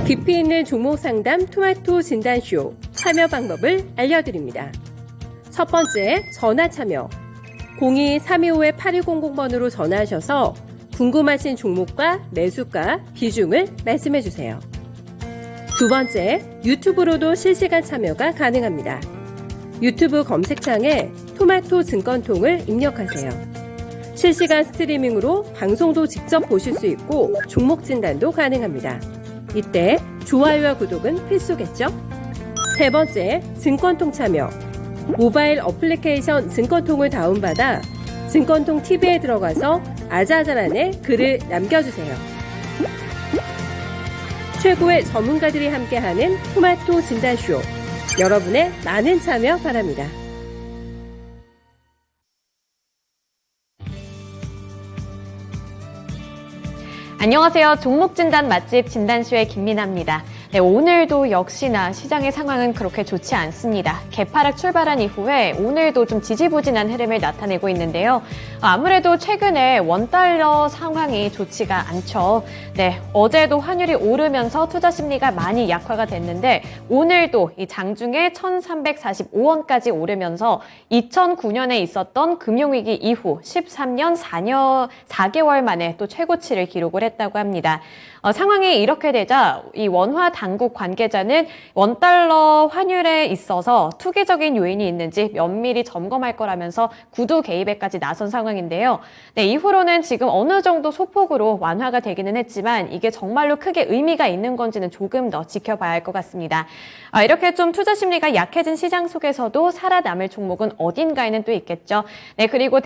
깊이 있는 종목 상담 토마토 진단쇼 참여 방법을 알려드립니다. 첫 번째, 전화 참여. 02-325-8200번으로 전화하셔서 궁금하신 종목과 매수가, 비중을 말씀해주세요. 두 번째, 유튜브로도 실시간 참여가 가능합니다. 유튜브 검색창에 토마토 증권통을 입력하세요. 실시간 스트리밍으로 방송도 직접 보실 수 있고 종목 진단도 가능합니다. 이때 좋아요와 구독은 필수겠죠? 세 번째, 증권통 참여. 모바일 어플리케이션 증권통을 다운받아 증권통 TV에 들어가서 아자아자란에 글을 남겨주세요. 최고의 전문가들이 함께하는 토마토 진단쇼. 여러분의 많은 참여 바랍니다. 안녕하세요. 종목진단 맛집 진단쇼의 김민아입니다. 네, 오늘도 역시나 시장의 상황은 그렇게 좋지 않습니다. 개파락 출발한 이후에 오늘도 좀 지지부진한 흐름을 나타내고 있는데요. 아무래도 최근에 원달러 상황이 좋지가 않죠. 네, 어제도 환율이 오르면서 투자 심리가 많이 약화가 됐는데 오늘도 이 장중에 1,345원까지 오르면서 2009년에 있었던 금융위기 이후 13년 4개월 만에 또 최고치를 기록을 했다고 합니다. 상황이 이렇게 되자 이 원화 당국 관계자는 원달러 환율에 있어서 투기적인 요인이 있는지 면밀히 점검할 거라면서 구두 개입에까지 나선 상황인데요. 네, 이후로는 지금 어느 정도 소폭으로 완화가 되기는 했지만 이게 정말로 크게 의미가 있는 건지는 조금 더 지켜봐야 할 것 같습니다. 이렇게 좀 투자 심리가 약해진 시장 속에서도 살아남을 종목은 어딘가에는 또 있겠죠. 네, 그리고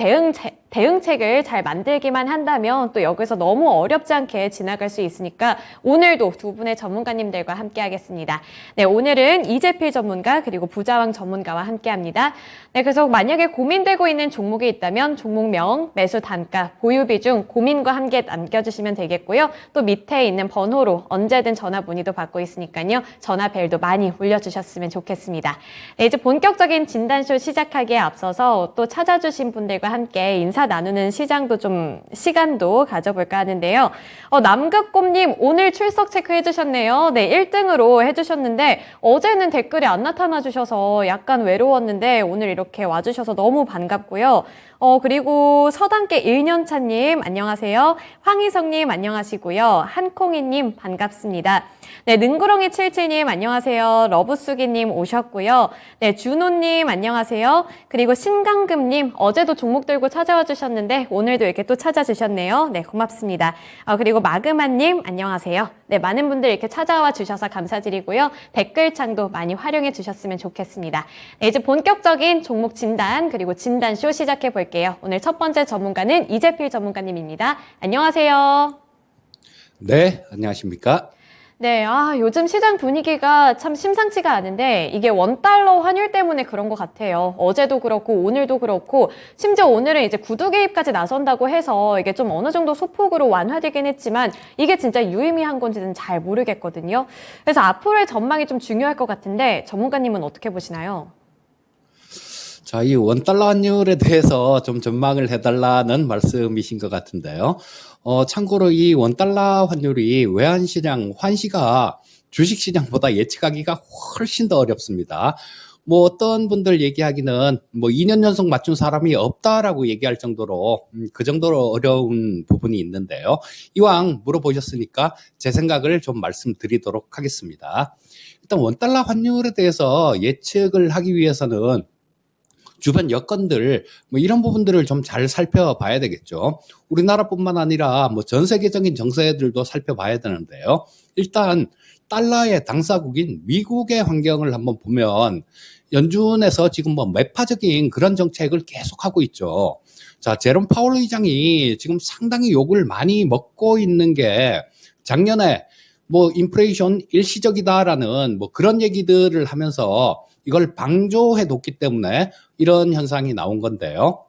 대응책을 잘 만들기만 한다면 또 여기서 너무 어렵지 않게 지나갈 수 있으니까 오늘도 두 분의 전문가님들과 함께 하겠습니다. 네, 오늘은 이재필 전문가 그리고 부자왕 전문가와 함께 합니다. 네, 그래서 만약에 고민되고 있는 종목이 있다면 종목명, 매수 단가, 보유 비중, 고민과 함께 남겨주시면 되겠고요. 또 밑에 있는 번호로 언제든 전화 문의도 받고 있으니까요. 전화벨도 많이 올려주셨으면 좋겠습니다. 네, 이제 본격적인 진단쇼 시작하기에 앞서서 또 찾아주신 분들과 함께 인사 나누는 시간도 가져볼까 하는데요. 남극곰님 오늘 출석 체크해 주셨네요. 네, 1등으로 해주셨는데 어제는 댓글이 안 나타나 주셔서 약간 외로웠는데 오늘 이렇게 와주셔서 너무 반갑고요. 그리고 서당계 1년차님 안녕하세요. 황희성님 안녕하시고요. 한콩이님 반갑습니다. 네, 능구렁이 77님 안녕하세요. 러브수기님 오셨고요. 네, 준호님 안녕하세요. 그리고 신강금님 어제도 종목 들고 찾아와 주셨는데 오늘도 이렇게 또 찾아주셨네요. 네, 고맙습니다. 그리고 마그마님 안녕하세요. 네, 많은 분들 이렇게 찾아와 주셔서 감사드리고요. 댓글창도 많이 활용해 주셨으면 좋겠습니다. 네, 이제 본격적인 종목 진단 그리고 진단쇼 시작해 볼게요. 오늘 첫 번째 전문가는 이재필 전문가님입니다. 안녕하세요. 네, 안녕하십니까? 네, 요즘 시장 분위기가 참 심상치가 않은데 이게 원달러 환율 때문에 그런 것 같아요. 어제도 그렇고 오늘도 그렇고 심지어 오늘은 이제 구두 개입까지 나선다고 해서 이게 좀 어느 정도 소폭으로 완화되긴 했지만 이게 진짜 유의미한 건지는 잘 모르겠거든요. 그래서 앞으로의 전망이 좀 중요할 것 같은데 전문가님은 어떻게 보시나요? 자, 이 원달러 환율에 대해서 좀 전망을 해달라는 말씀이신 것 같은데요. 참고로 이 원달러 환율이 외환시장, 환시가 주식시장보다 예측하기가 훨씬 더 어렵습니다. 뭐 어떤 분들 얘기하기는 뭐 2년 연속 맞춘 사람이 없다라고 얘기할 정도로 그 정도로 어려운 부분이 있는데요. 이왕 물어보셨으니까 제 생각을 좀 말씀드리도록 하겠습니다. 일단 원달러 환율에 대해서 예측을 하기 위해서는 주변 여건들 뭐 이런 부분들을 좀 잘 살펴봐야 되겠죠. 우리나라뿐만 아니라 뭐 전 세계적인 정세들도 살펴봐야 되는데요. 일단 달러의 당사국인 미국의 환경을 한번 보면 연준에서 지금 뭐 매파적인 그런 정책을 계속하고 있죠. 자, 제롬 파월 의장이 지금 상당히 욕을 많이 먹고 있는 게 작년에 뭐 인플레이션 일시적이다라는 뭐 그런 얘기들을 하면서 이걸 방조해 뒀기 때문에 이런 현상이 나온 건데요.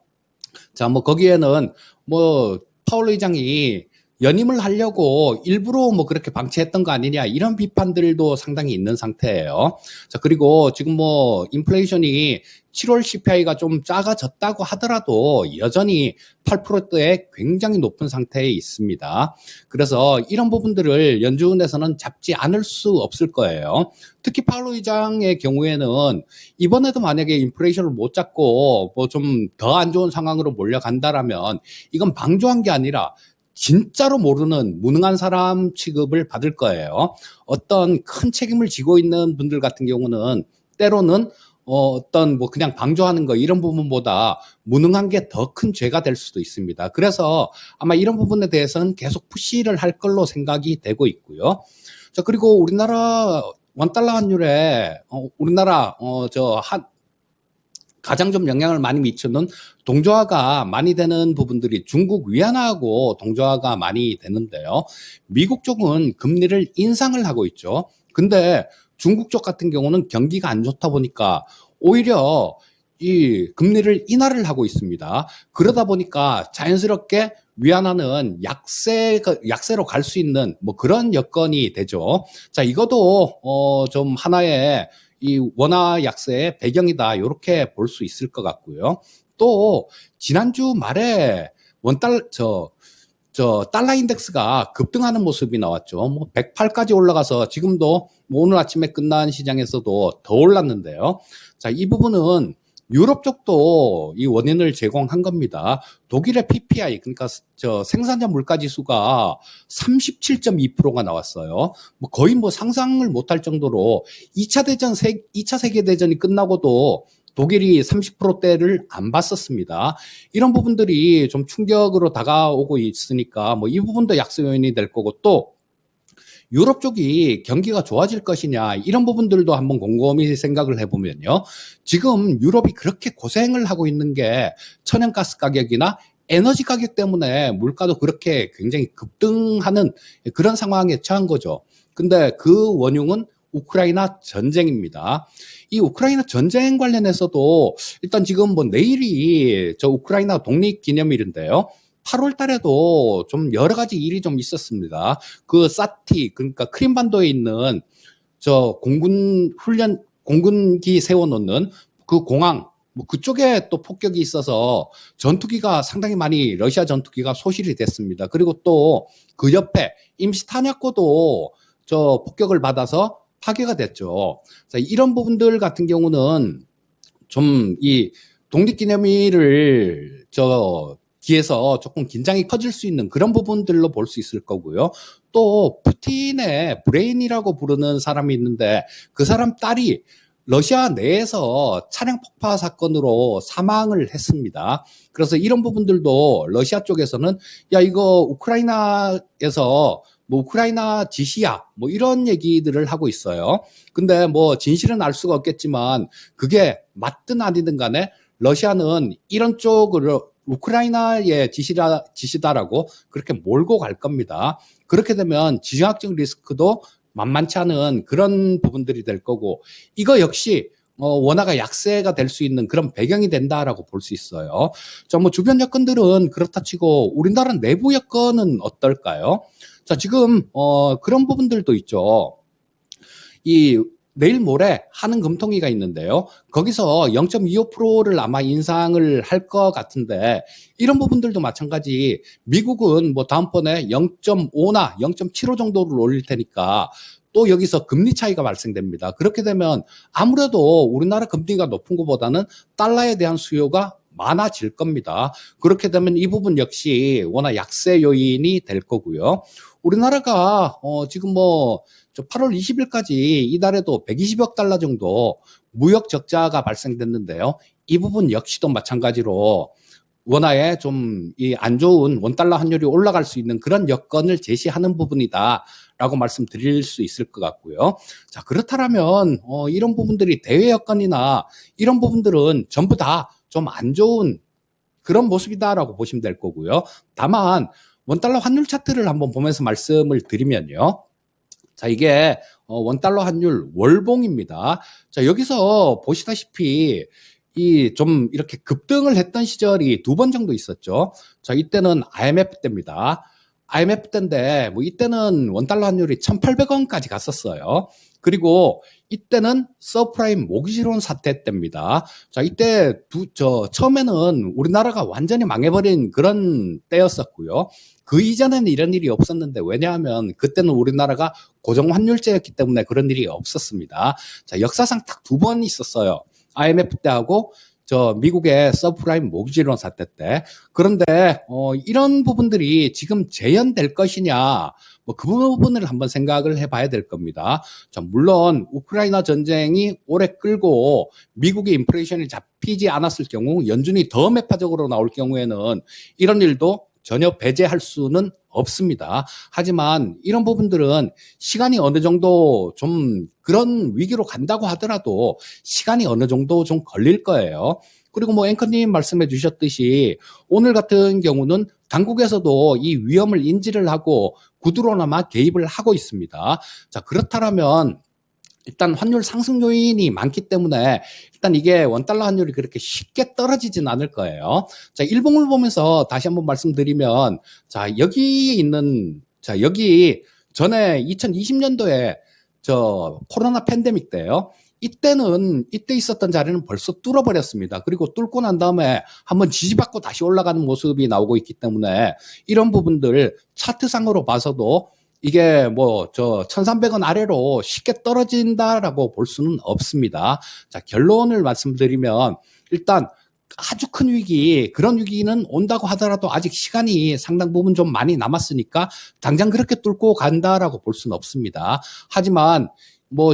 자, 뭐 거기에는 뭐 파월 의장이 연임을 하려고 일부러 뭐 그렇게 방치했던 거 아니냐 이런 비판들도 상당히 있는 상태예요. 자, 그리고 지금 뭐 인플레이션이 7월 CPI가 좀 작아졌다고 하더라도 여전히 8%대 굉장히 높은 상태에 있습니다. 그래서 이런 부분들을 연준에서는 잡지 않을 수 없을 거예요. 특히 파월 의장의 경우에는 이번에도 만약에 인플레이션을 못 잡고 뭐 좀 더 안 좋은 상황으로 몰려간다라면 이건 방조한 게 아니라 진짜로 모르는 무능한 사람 취급을 받을 거예요. 어떤 큰 책임을 지고 있는 분들 같은 경우는 때로는 어떤 뭐 그냥 방조하는 거 이런 부분보다 무능한 게 더 큰 죄가 될 수도 있습니다. 그래서 아마 이런 부분에 대해서는 계속 푸시를 할 걸로 생각이 되고 있고요. 자, 그리고 우리나라 원달러 환율에 우리나라 가장 좀 영향을 많이 미치는 동조화가 많이 되는 부분들이 중국 위안화하고 동조화가 많이 되는데요. 미국 쪽은 금리를 인상을 하고 있죠. 근데 중국 쪽 같은 경우는 경기가 안 좋다 보니까 오히려 이 금리를 인하를 하고 있습니다. 그러다 보니까 자연스럽게 위안화는 약세로 갈 수 있는 뭐 그런 여건이 되죠. 자, 이것도 좀 하나의 이 원화 약세의 배경이다 이렇게 볼 수 있을 것 같고요. 또 지난주 말에 달러 인덱스가 급등하는 모습이 나왔죠. 뭐 108까지 올라가서 지금도 뭐 오늘 아침에 끝난 시장에서도 더 올랐는데요. 자, 이 부분은 유럽 쪽도 이 원인을 제공한 겁니다. 독일의 PPI, 그러니까 생산자 물가 지수가 37.2%가 나왔어요. 뭐 거의 뭐 상상을 못할 정도로 2차 세계대전이 끝나고도 독일이 30%대를 안 봤었습니다. 이런 부분들이 좀 충격으로 다가오고 있으니까 뭐 이 부분도 약세 요인이 될 거고, 또 유럽 쪽이 경기가 좋아질 것이냐 이런 부분들도 한번 곰곰이 생각을 해보면요. 지금 유럽이 그렇게 고생을 하고 있는 게 천연가스 가격이나 에너지 가격 때문에 물가도 그렇게 굉장히 급등하는 그런 상황에 처한 거죠. 근데 그 원흉은 우크라이나 전쟁입니다. 이 우크라이나 전쟁 관련해서도 일단 지금 뭐 내일이 우크라이나 독립기념일인데요. 8월 달에도 좀 여러 가지 일이 좀 있었습니다. 그 사티, 그러니까 크림반도에 있는 공군기 세워놓는 그 공항, 뭐 그쪽에 또 폭격이 있어서 전투기가 상당히 많이 러시아 전투기가 소실이 됐습니다. 그리고 또 그 옆에 임시 탄약고도 폭격을 받아서 파괴가 됐죠. 자, 이런 부분들 같은 경우는 좀 이 독립기념일을 뒤에서 조금 긴장이 커질 수 있는 그런 부분들로 볼 수 있을 거고요. 또 푸틴의 브레인이라고 부르는 사람이 있는데 그 사람 딸이 러시아 내에서 차량 폭파 사건으로 사망을 했습니다. 그래서 이런 부분들도 러시아 쪽에서는 야, 이거 우크라이나에서 뭐 우크라이나 지시야 뭐 이런 얘기들을 하고 있어요. 근데 뭐 진실은 알 수가 없겠지만 그게 맞든 아니든 간에 러시아는 이런 쪽으로 우크라이나의 지시다라고 그렇게 몰고 갈 겁니다. 그렇게 되면 지정학적 리스크도 만만치 않은 그런 부분들이 될 거고, 이거 역시 원화가 약세가 될 수 있는 그런 배경이 된다라고 볼 수 있어요. 자, 뭐 주변 여건들은 그렇다 치고 우리나라 내부 여건은 어떨까요? 자, 지금 그런 부분들도 있죠. 내일 모레 한은 금통위가 있는데요. 거기서 0.25%를 아마 인상을 할 것 같은데, 이런 부분들도 마찬가지. 미국은 뭐 다음번에 0.5나 0.75 정도를 올릴 테니까 또 여기서 금리 차이가 발생됩니다. 그렇게 되면 아무래도 우리나라 금리가 높은 것보다는 달러에 대한 수요가 많아질 겁니다. 그렇게 되면 이 부분 역시 워낙 약세 요인이 될 거고요. 우리나라가 지금 뭐 8월 20일까지 이달에도 120억 달러 정도 무역 적자가 발생됐는데요. 이 부분 역시도 마찬가지로 원화에 좀 이 안 좋은 원달러 환율이 올라갈 수 있는 그런 여건을 제시하는 부분이다라고 말씀드릴 수 있을 것 같고요. 자, 그렇다면 이런 부분들이 대외 여건이나 이런 부분들은 전부 다 좀 안 좋은 그런 모습이다라고 보시면 될 거고요. 다만 원달러 환율 차트를 한번 보면서 말씀을 드리면요. 자, 이게 원달러 환율 월봉입니다. 자, 여기서 보시다시피 이 좀 이렇게 급등을 했던 시절이 2번 정도 있었죠. 자, 이때는 IMF 때입니다. IMF 때인데 뭐 이때는 원달러 환율이 1,800원까지 갔었어요. 그리고 이때는 서프라임 모기지론 사태 때입니다. 자, 이때 처음에는 우리나라가 완전히 망해버린 그런 때였었고요. 그 이전에는 이런 일이 없었는데, 왜냐하면 그때는 우리나라가 고정환율제였기 때문에 그런 일이 없었습니다. 자, 역사상 딱 두 번 있었어요. IMF 때하고 미국의 서프라임 모기지론 사태 때. 그런데 이런 부분들이 지금 재현될 것이냐, 뭐 그 부분을 한번 생각을 해봐야 될 겁니다. 자, 물론 우크라이나 전쟁이 오래 끌고 미국의 인플레이션이 잡히지 않았을 경우, 연준이 더 매파적으로 나올 경우에는 이런 일도 전혀 배제할 수는 없습니다. 하지만 이런 부분들은 시간이 어느 정도 좀 그런 위기로 간다고 하더라도 시간이 어느 정도 좀 걸릴 거예요. 그리고 뭐 앵커님 말씀해 주셨듯이 오늘 같은 경우는 당국에서도 이 위험을 인지를 하고 구두로나마 개입을 하고 있습니다. 자, 그렇다면 일단 환율 상승 요인이 많기 때문에 일단 이게 원달러 환율이 그렇게 쉽게 떨어지진 않을 거예요. 자, 일봉을 보면서 다시 한번 말씀드리면, 자, 여기 전에 2020년도에 코로나 팬데믹 때요. 이때 있었던 자리는 벌써 뚫어버렸습니다. 그리고 뚫고 난 다음에 한번 지지받고 다시 올라가는 모습이 나오고 있기 때문에 이런 부분들 차트상으로 봐서도 이게 1,300원 아래로 쉽게 떨어진다라고 볼 수는 없습니다. 자, 결론을 말씀드리면 일단 아주 큰 위기, 그런 위기는 온다고 하더라도 아직 시간이 상당 부분 좀 많이 남았으니까 당장 그렇게 뚫고 간다라고 볼 수는 없습니다. 하지만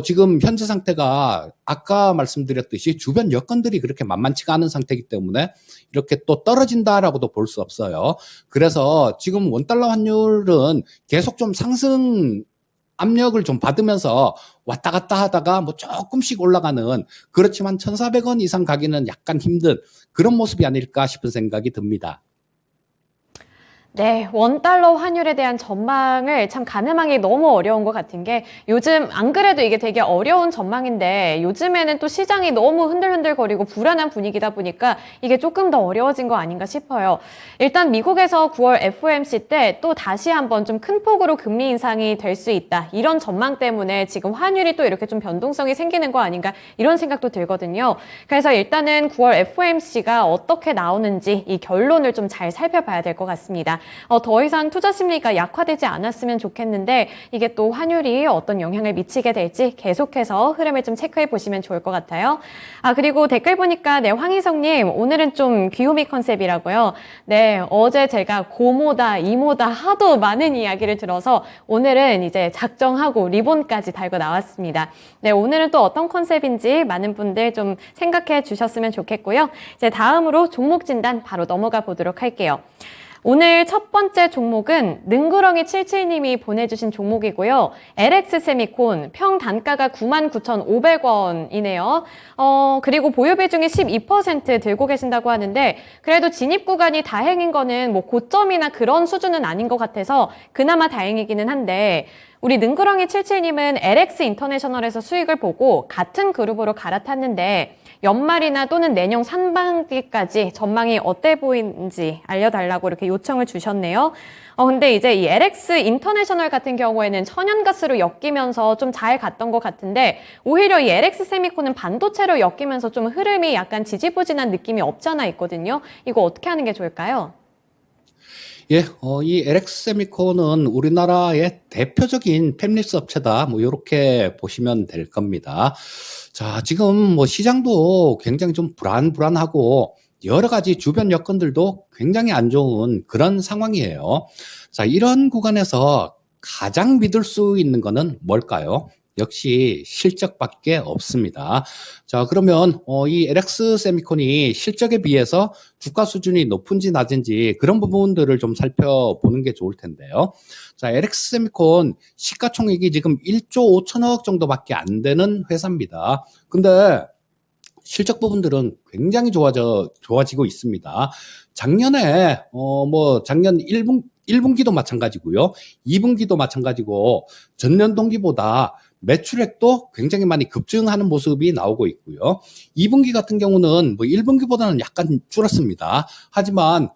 지금 현재 상태가 아까 말씀드렸듯이 주변 여건들이 그렇게 만만치가 않은 상태이기 때문에 이렇게 또 떨어진다라고도 볼 수 없어요. 그래서 지금 원달러 환율은 계속 좀 상승 압력을 좀 받으면서 왔다 갔다 하다가 조금씩 올라가는, 그렇지만 1,400원 이상 가기는 약간 힘든 그런 모습이 아닐까 싶은 생각이 듭니다. 네, 원달러 환율에 대한 전망을 참 가늠하기 너무 어려운 것 같은 게, 요즘 안 그래도 이게 되게 어려운 전망인데 요즘에는 또 시장이 너무 흔들흔들거리고 불안한 분위기다 보니까 이게 조금 더 어려워진 거 아닌가 싶어요. 일단 미국에서 9월 FOMC 때 또 다시 한번 좀 큰 폭으로 금리 인상이 될 수 있다, 이런 전망 때문에 지금 환율이 또 이렇게 좀 변동성이 생기는 거 아닌가, 이런 생각도 들거든요. 그래서 일단은 9월 FOMC가 어떻게 나오는지 이 결론을 좀 잘 살펴봐야 될 것 같습니다. 더 이상 투자 심리가 약화되지 않았으면 좋겠는데, 이게 또 환율이 어떤 영향을 미치게 될지 계속해서 흐름을 좀 체크해 보시면 좋을 것 같아요. 그리고 댓글 보니까 황희성님, 오늘은 좀 귀요미 컨셉이라고요. 네, 어제 제가 고모다 이모다 하도 많은 이야기를 들어서 오늘은 이제 작정하고 리본까지 달고 나왔습니다. 네, 오늘은 또 어떤 컨셉인지 많은 분들 좀 생각해 주셨으면 좋겠고요. 이제 다음으로 종목 진단 바로 넘어가 보도록 할게요. 오늘 첫 번째 종목은 능구렁이 77님이 보내주신 종목이고요. LX 세미콘 평 단가가 99,500원이네요. 그리고 보유 비중이 12% 들고 계신다고 하는데, 그래도 진입 구간이 다행인 거는 고점이나 그런 수준은 아닌 것 같아서 그나마 다행이기는 한데, 우리 능구렁이 77님은 LX 인터내셔널에서 수익을 보고 같은 그룹으로 갈아탔는데, 연말이나 또는 내년 상반기까지 전망이 어때 보이는지 알려달라고 이렇게 요청을 주셨네요. 근데 이제 이 LX 인터내셔널 같은 경우에는 천연가스로 엮이면서 좀 잘 갔던 것 같은데, 오히려 이 LX 세미콘은 반도체로 엮이면서 좀 흐름이 약간 지지부진한 느낌이 없지 않아 있거든요. 이거 어떻게 하는 게 좋을까요? 예, 이 LX 세미콘은 우리나라의 대표적인 팹립스 업체다. 이렇게 보시면 될 겁니다. 자, 지금 시장도 굉장히 좀 불안하고 여러 가지 주변 여건들도 굉장히 안 좋은 그런 상황이에요. 자, 이런 구간에서 가장 믿을 수 있는 거는 뭘까요? 역시 실적밖에 없습니다. 자, 그러면 이 LX 세미콘이 실적에 비해서 주가 수준이 높은지 낮은지 그런 부분들을 좀 살펴보는 게 좋을 텐데요. 자, LX 세미콘 시가총액이 지금 1조 5천억 정도밖에 안 되는 회사입니다. 근데 실적 부분들은 굉장히 좋아지고 있습니다. 작년에 작년 1분기도 마찬가지고요. 2분기도 마찬가지고 전년 동기보다 매출액도 굉장히 많이 급증하는 모습이 나오고 있고요. 2분기 같은 경우는 1분기보다는 약간 줄었습니다. 하지만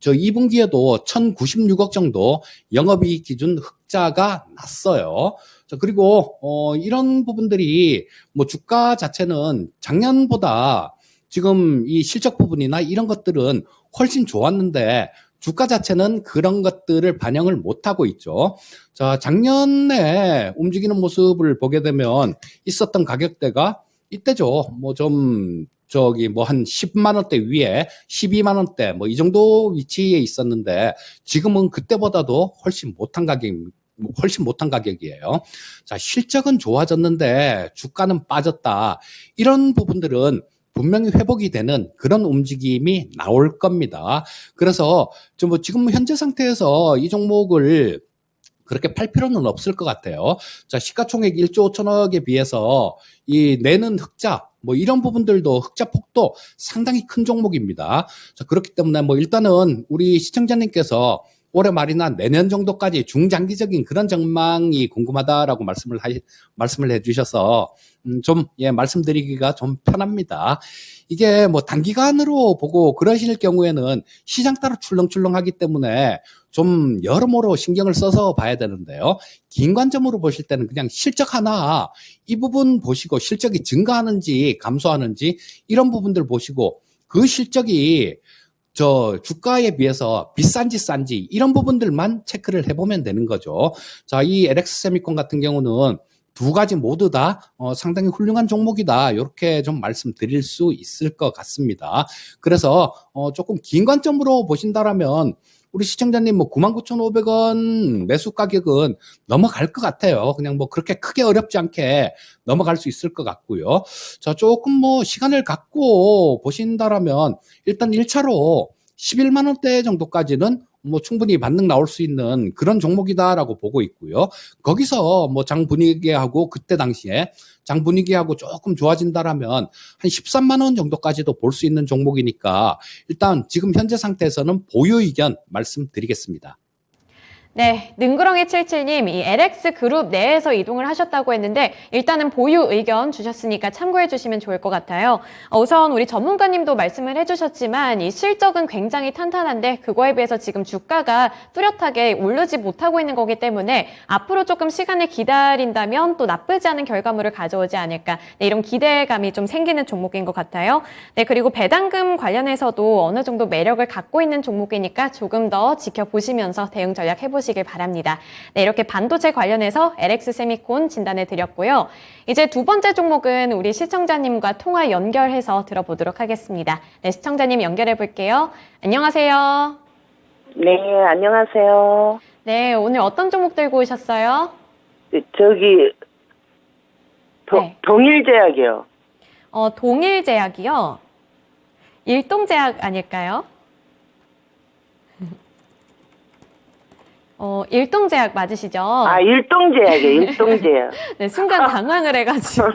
저 2분기에도 1,096억 정도 영업이익 기준 흑자가 났어요. 자, 그리고, 이런 부분들이 뭐 주가 자체는 작년보다 지금 이 실적 부분이나 이런 것들은 훨씬 좋았는데 주가 자체는 그런 것들을 반영을 못하고 있죠. 자, 작년에 움직이는 모습을 보게 되면 있었던 가격대가 이때죠. 뭐 좀 저기 뭐 한 10만 원대 위에 12만 원대 뭐 이 정도 위치에 있었는데 지금은 그때보다도 훨씬 못한 가격이에요. 자, 실적은 좋아졌는데 주가는 빠졌다. 이런 부분들은 분명히 회복이 되는 그런 움직임이 나올 겁니다. 그래서 뭐 지금 현재 상태에서 이 종목을 그렇게 팔 필요는 없을 것 같아요. 자, 시가총액 1조 5천억에 비해서 이 내는 흑자, 뭐 이런 부분들도 흑자 폭도 상당히 큰 종목입니다. 자, 그렇기 때문에 뭐 일단은 우리 시청자님께서 올해 말이나 내년 정도까지 중장기적인 그런 전망이 궁금하다라고 말씀을 해주셔서 말씀드리기가 좀 편합니다. 이게 뭐 단기간으로 보고 그러실 경우에는 시장 따라 출렁출렁하기 때문에 좀 여러모로 신경을 써서 봐야 되는데요. 긴 관점으로 보실 때는 그냥 실적 하나 이 부분 보시고 실적이 증가하는지 감소하는지 이런 부분들 보시고 그 실적이 저 주가에 비해서 비싼지 싼지 이런 부분들만 체크를 해보면 되는 거죠. 자, 이 LX 세미콘 같은 경우는 두 가지 모두 다 상당히 훌륭한 종목이다. 이렇게 좀 말씀드릴 수 있을 것 같습니다. 그래서 조금 긴 관점으로 보신다라면 우리 시청자님 뭐 99,500원 매수 가격은 넘어갈 것 같아요. 그냥 뭐 그렇게 크게 어렵지 않게 넘어갈 수 있을 것 같고요. 자, 조금 뭐 시간을 갖고 보신다라면 일단 1차로 11만 원대 정도까지는 뭐 충분히 반등 나올 수 있는 그런 종목이다라고 보고 있고요. 거기서 뭐 장 분위기하고 그때 당시에 장 분위기하고 조금 좋아진다라면 한 13만 원 정도까지도 볼 수 있는 종목이니까 일단 지금 현재 상태에서는 보유 의견 말씀드리겠습니다. 네, 능구렁이 77님, 이 LX 그룹 내에서 이동을 하셨다고 했는데 일단은 보유 의견 주셨으니까 참고해 주시면 좋을 것 같아요. 우선 우리 전문가님도 말씀을 해주셨지만 이 실적은 굉장히 탄탄한데 그거에 비해서 지금 주가가 뚜렷하게 오르지 못하고 있는 거기 때문에 앞으로 조금 시간을 기다린다면 또 나쁘지 않은 결과물을 가져오지 않을까. 네, 이런 기대감이 좀 생기는 종목인 것 같아요. 네, 그리고 배당금 관련해서도 어느 정도 매력을 갖고 있는 종목이니까 조금 더 지켜보시면서 대응 전략 해보시길 바랍니다. 네, 이렇게 반도체 관련해서 LX 세미콘 진단해 드렸고요. 이제 두 번째 종목은 우리 시청자님과 통화 연결해서 들어보도록 하겠습니다. 네, 시청자님 연결해 볼게요. 안녕하세요. 네, 안녕하세요. 네, 오늘 어떤 종목 들고 오셨어요? 저기, 네. 동일제약이요. 동일제약이요? 일동제약 아닐까요? 일동제약 맞으시죠? 아, 일동제약이요, 일동제약. 네, 순간 당황을 해가지고.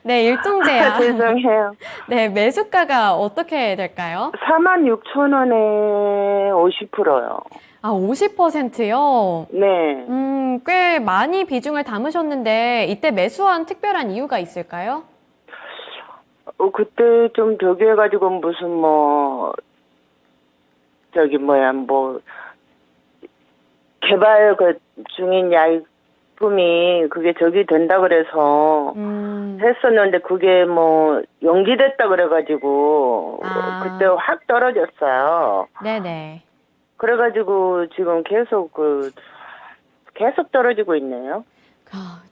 네, 일동제약. 죄송해요. 네, 매수가가 어떻게 될까요? 46,000원에 50%요. 아, 50%요? 네. 꽤 많이 비중을 담으셨는데, 이때 매수한 특별한 이유가 있을까요? 그때 좀 저기 해가지고 무슨 개발 중인 약품이 그게 저기 된다 그래서 했었는데 그게 연기됐다 그래가지고 그때 확 떨어졌어요. 네네. 그래가지고 지금 계속 떨어지고 있네요.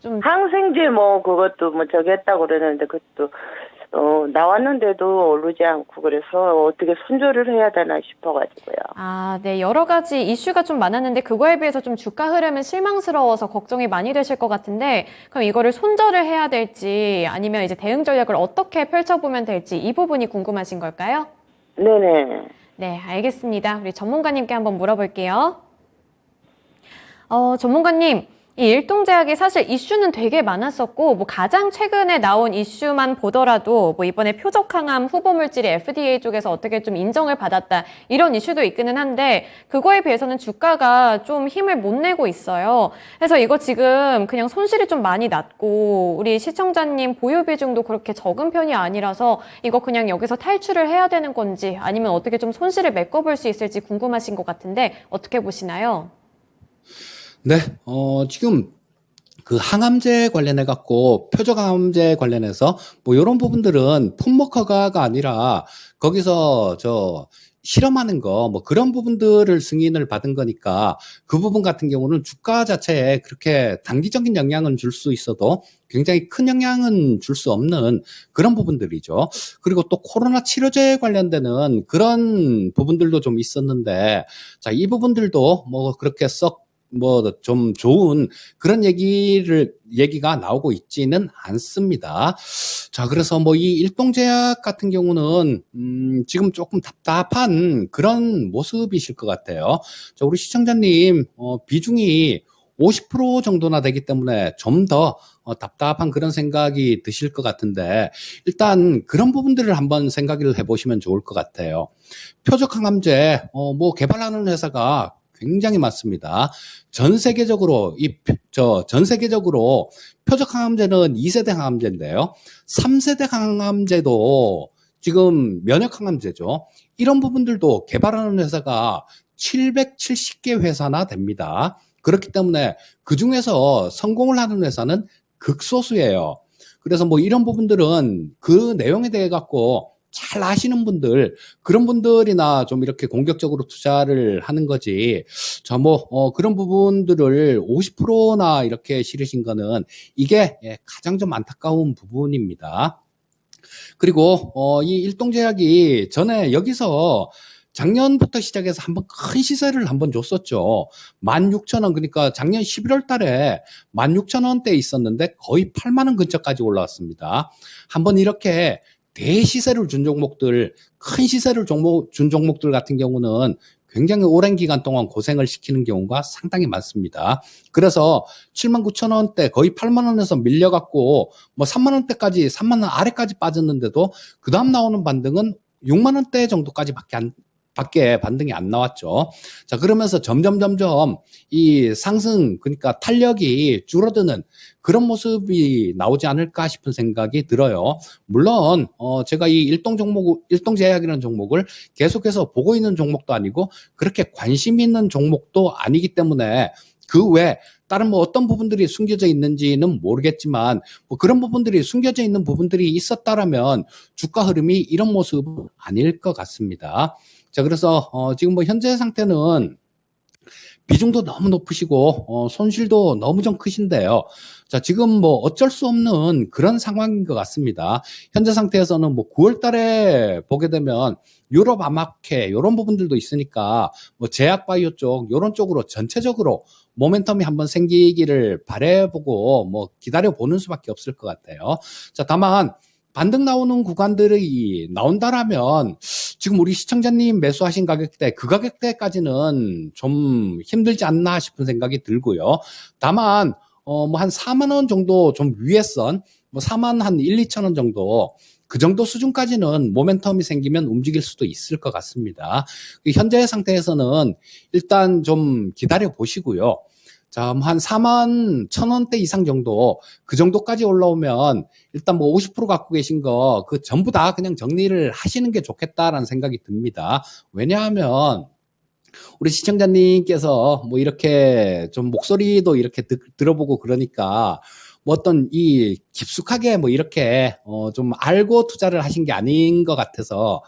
항생제 그것도 저기 했다고 그러는데 그것도 나왔는데도 오르지 않고 그래서 어떻게 손절을 해야 되나 싶어가지고요. 아, 네. 여러 가지 이슈가 좀 많았는데 그거에 비해서 좀 주가 흐름은 실망스러워서 걱정이 많이 되실 것 같은데 그럼 이거를 손절을 해야 될지 아니면 이제 대응 전략을 어떻게 펼쳐보면 될지 이 부분이 궁금하신 걸까요? 네네. 네, 알겠습니다. 우리 전문가님께 한번 물어볼게요. 전문가님, 이 일동제약이 사실 이슈는 되게 많았었고, 뭐 가장 최근에 나온 이슈만 보더라도 뭐 이번에 표적항암 후보물질이 FDA 쪽에서 어떻게 좀 인정을 받았다 이런 이슈도 있기는 한데, 그거에 비해서는 주가가 좀 힘을 못 내고 있어요. 그래서 이거 지금 그냥 손실이 좀 많이 났고, 우리 시청자님 보유 비중도 그렇게 적은 편이 아니라서 이거 그냥 여기서 탈출을 해야 되는 건지, 아니면 어떻게 좀 손실을 메꿔볼 수 있을지 궁금하신 것 같은데 어떻게 보시나요? 네, 지금 그 항암제 관련해 갖고 표적항암제 관련해서 뭐 이런 부분들은 품목 허가가 아니라 거기서 실험하는 거 뭐 그런 부분들을 승인을 받은 거니까 그 부분 같은 경우는 주가 자체에 그렇게 단기적인 영향은 줄 수 있어도 굉장히 큰 영향은 줄 수 없는 그런 부분들이죠. 그리고 또 코로나 치료제 관련되는 그런 부분들도 좀 있었는데, 자, 이 부분들도 뭐 그렇게 썩 뭐 좀 좋은 그런 얘기가 나오고 있지는 않습니다. 자, 그래서 뭐 이 일동제약 같은 경우는 지금 조금 답답한 그런 모습이실 것 같아요. 자, 우리 시청자님 비중이 50% 정도나 되기 때문에 좀 더 답답한 그런 생각이 드실 것 같은데, 일단 그런 부분들을 한번 생각을 해보시면 좋을 것 같아요. 표적항암제 뭐 개발하는 회사가 굉장히 많습니다. 전 세계적으로 전 세계적으로 표적항암제는 2세대 항암제인데요. 3세대 항암제도 지금 면역항암제죠. 이런 부분들도 개발하는 회사가 770개 회사나 됩니다. 그렇기 때문에 그 중에서 성공을 하는 회사는 극소수예요. 그래서 뭐 이런 부분들은 그 내용에 대해 갖고 잘 아시는 분들, 그런 분들이나 좀 이렇게 공격적으로 투자를 하는 거지. 자, 그런 부분들을 50%나 이렇게 실으신 거는 이게 가장 좀 안타까운 부분입니다. 그리고, 이 일동제약이 전에 여기서 작년부터 시작해서 한번 큰 시세를 한번 줬었죠. 16,000원, 그러니까 작년 11월 달에 16,000원대에 있었는데 거의 8만 원 근처까지 올라왔습니다. 한번 이렇게 대시세를 준 종목들, 큰 시세를 준 종목들 같은 경우는 굉장히 오랜 기간 동안 고생을 시키는 경우가 상당히 많습니다. 그래서 79,000원대 거의 8만 원에서 밀려갖고 뭐 3만 원대까지, 3만 원 아래까지 빠졌는데도 그 다음 나오는 반등은 6만 원대 정도까지 밖에 반등이 안 나왔죠. 자, 그러면서 점점 이 상승, 그러니까 탄력이 줄어드는 그런 모습이 나오지 않을까 싶은 생각이 들어요. 물론 제가 이 일동제약이라는 종목을 계속해서 보고 있는 종목도 아니고 그렇게 관심 있는 종목도 아니기 때문에 그 외 다른 뭐 어떤 부분들이 숨겨져 있는지는 모르겠지만 뭐 그런 부분들이 숨겨져 있는 부분들이 있었다라면 주가 흐름이 이런 모습은 아닐 것 같습니다. 자, 그래서 지금 뭐 현재 상태는 비중도 너무 높으시고 손실도 너무 좀 크신데요. 자, 지금 뭐 어쩔 수 없는 그런 상황인 것 같습니다. 현재 상태에서는 뭐 9월 달에 보게 되면 유럽 암학회 이런 부분들도 있으니까 뭐 제약바이오 쪽 이런 쪽으로 전체적으로 모멘텀이 한번 생기기를 바라보고 뭐 기다려보는 수밖에 없을 것 같아요. 자, 다만 반등 나오는 구간들이 나온다라면 지금 우리 시청자님 매수하신 가격대, 그 가격대까지는 좀 힘들지 않나 싶은 생각이 들고요. 다만 뭐 한 4만 원 정도 좀 위에 선, 뭐 4만 한 1, 2천 원 정도 그 정도 수준까지는 모멘텀이 생기면 움직일 수도 있을 것 같습니다. 현재 상태에서는 일단 좀 기다려 보시고요. 자, 한 4만 1,000원대 이상 정도, 그 정도까지 올라오면 일단 뭐 50% 갖고 계신 거, 그 전부 다 그냥 정리를 하시는 게 좋겠다라는 생각이 듭니다. 왜냐하면 우리 시청자님께서 뭐 이렇게 좀 목소리도 이렇게 들어보고 그러니까 뭐 어떤 이 깊숙하게 뭐 이렇게 좀 알고 투자를 하신 게 아닌 것 같아서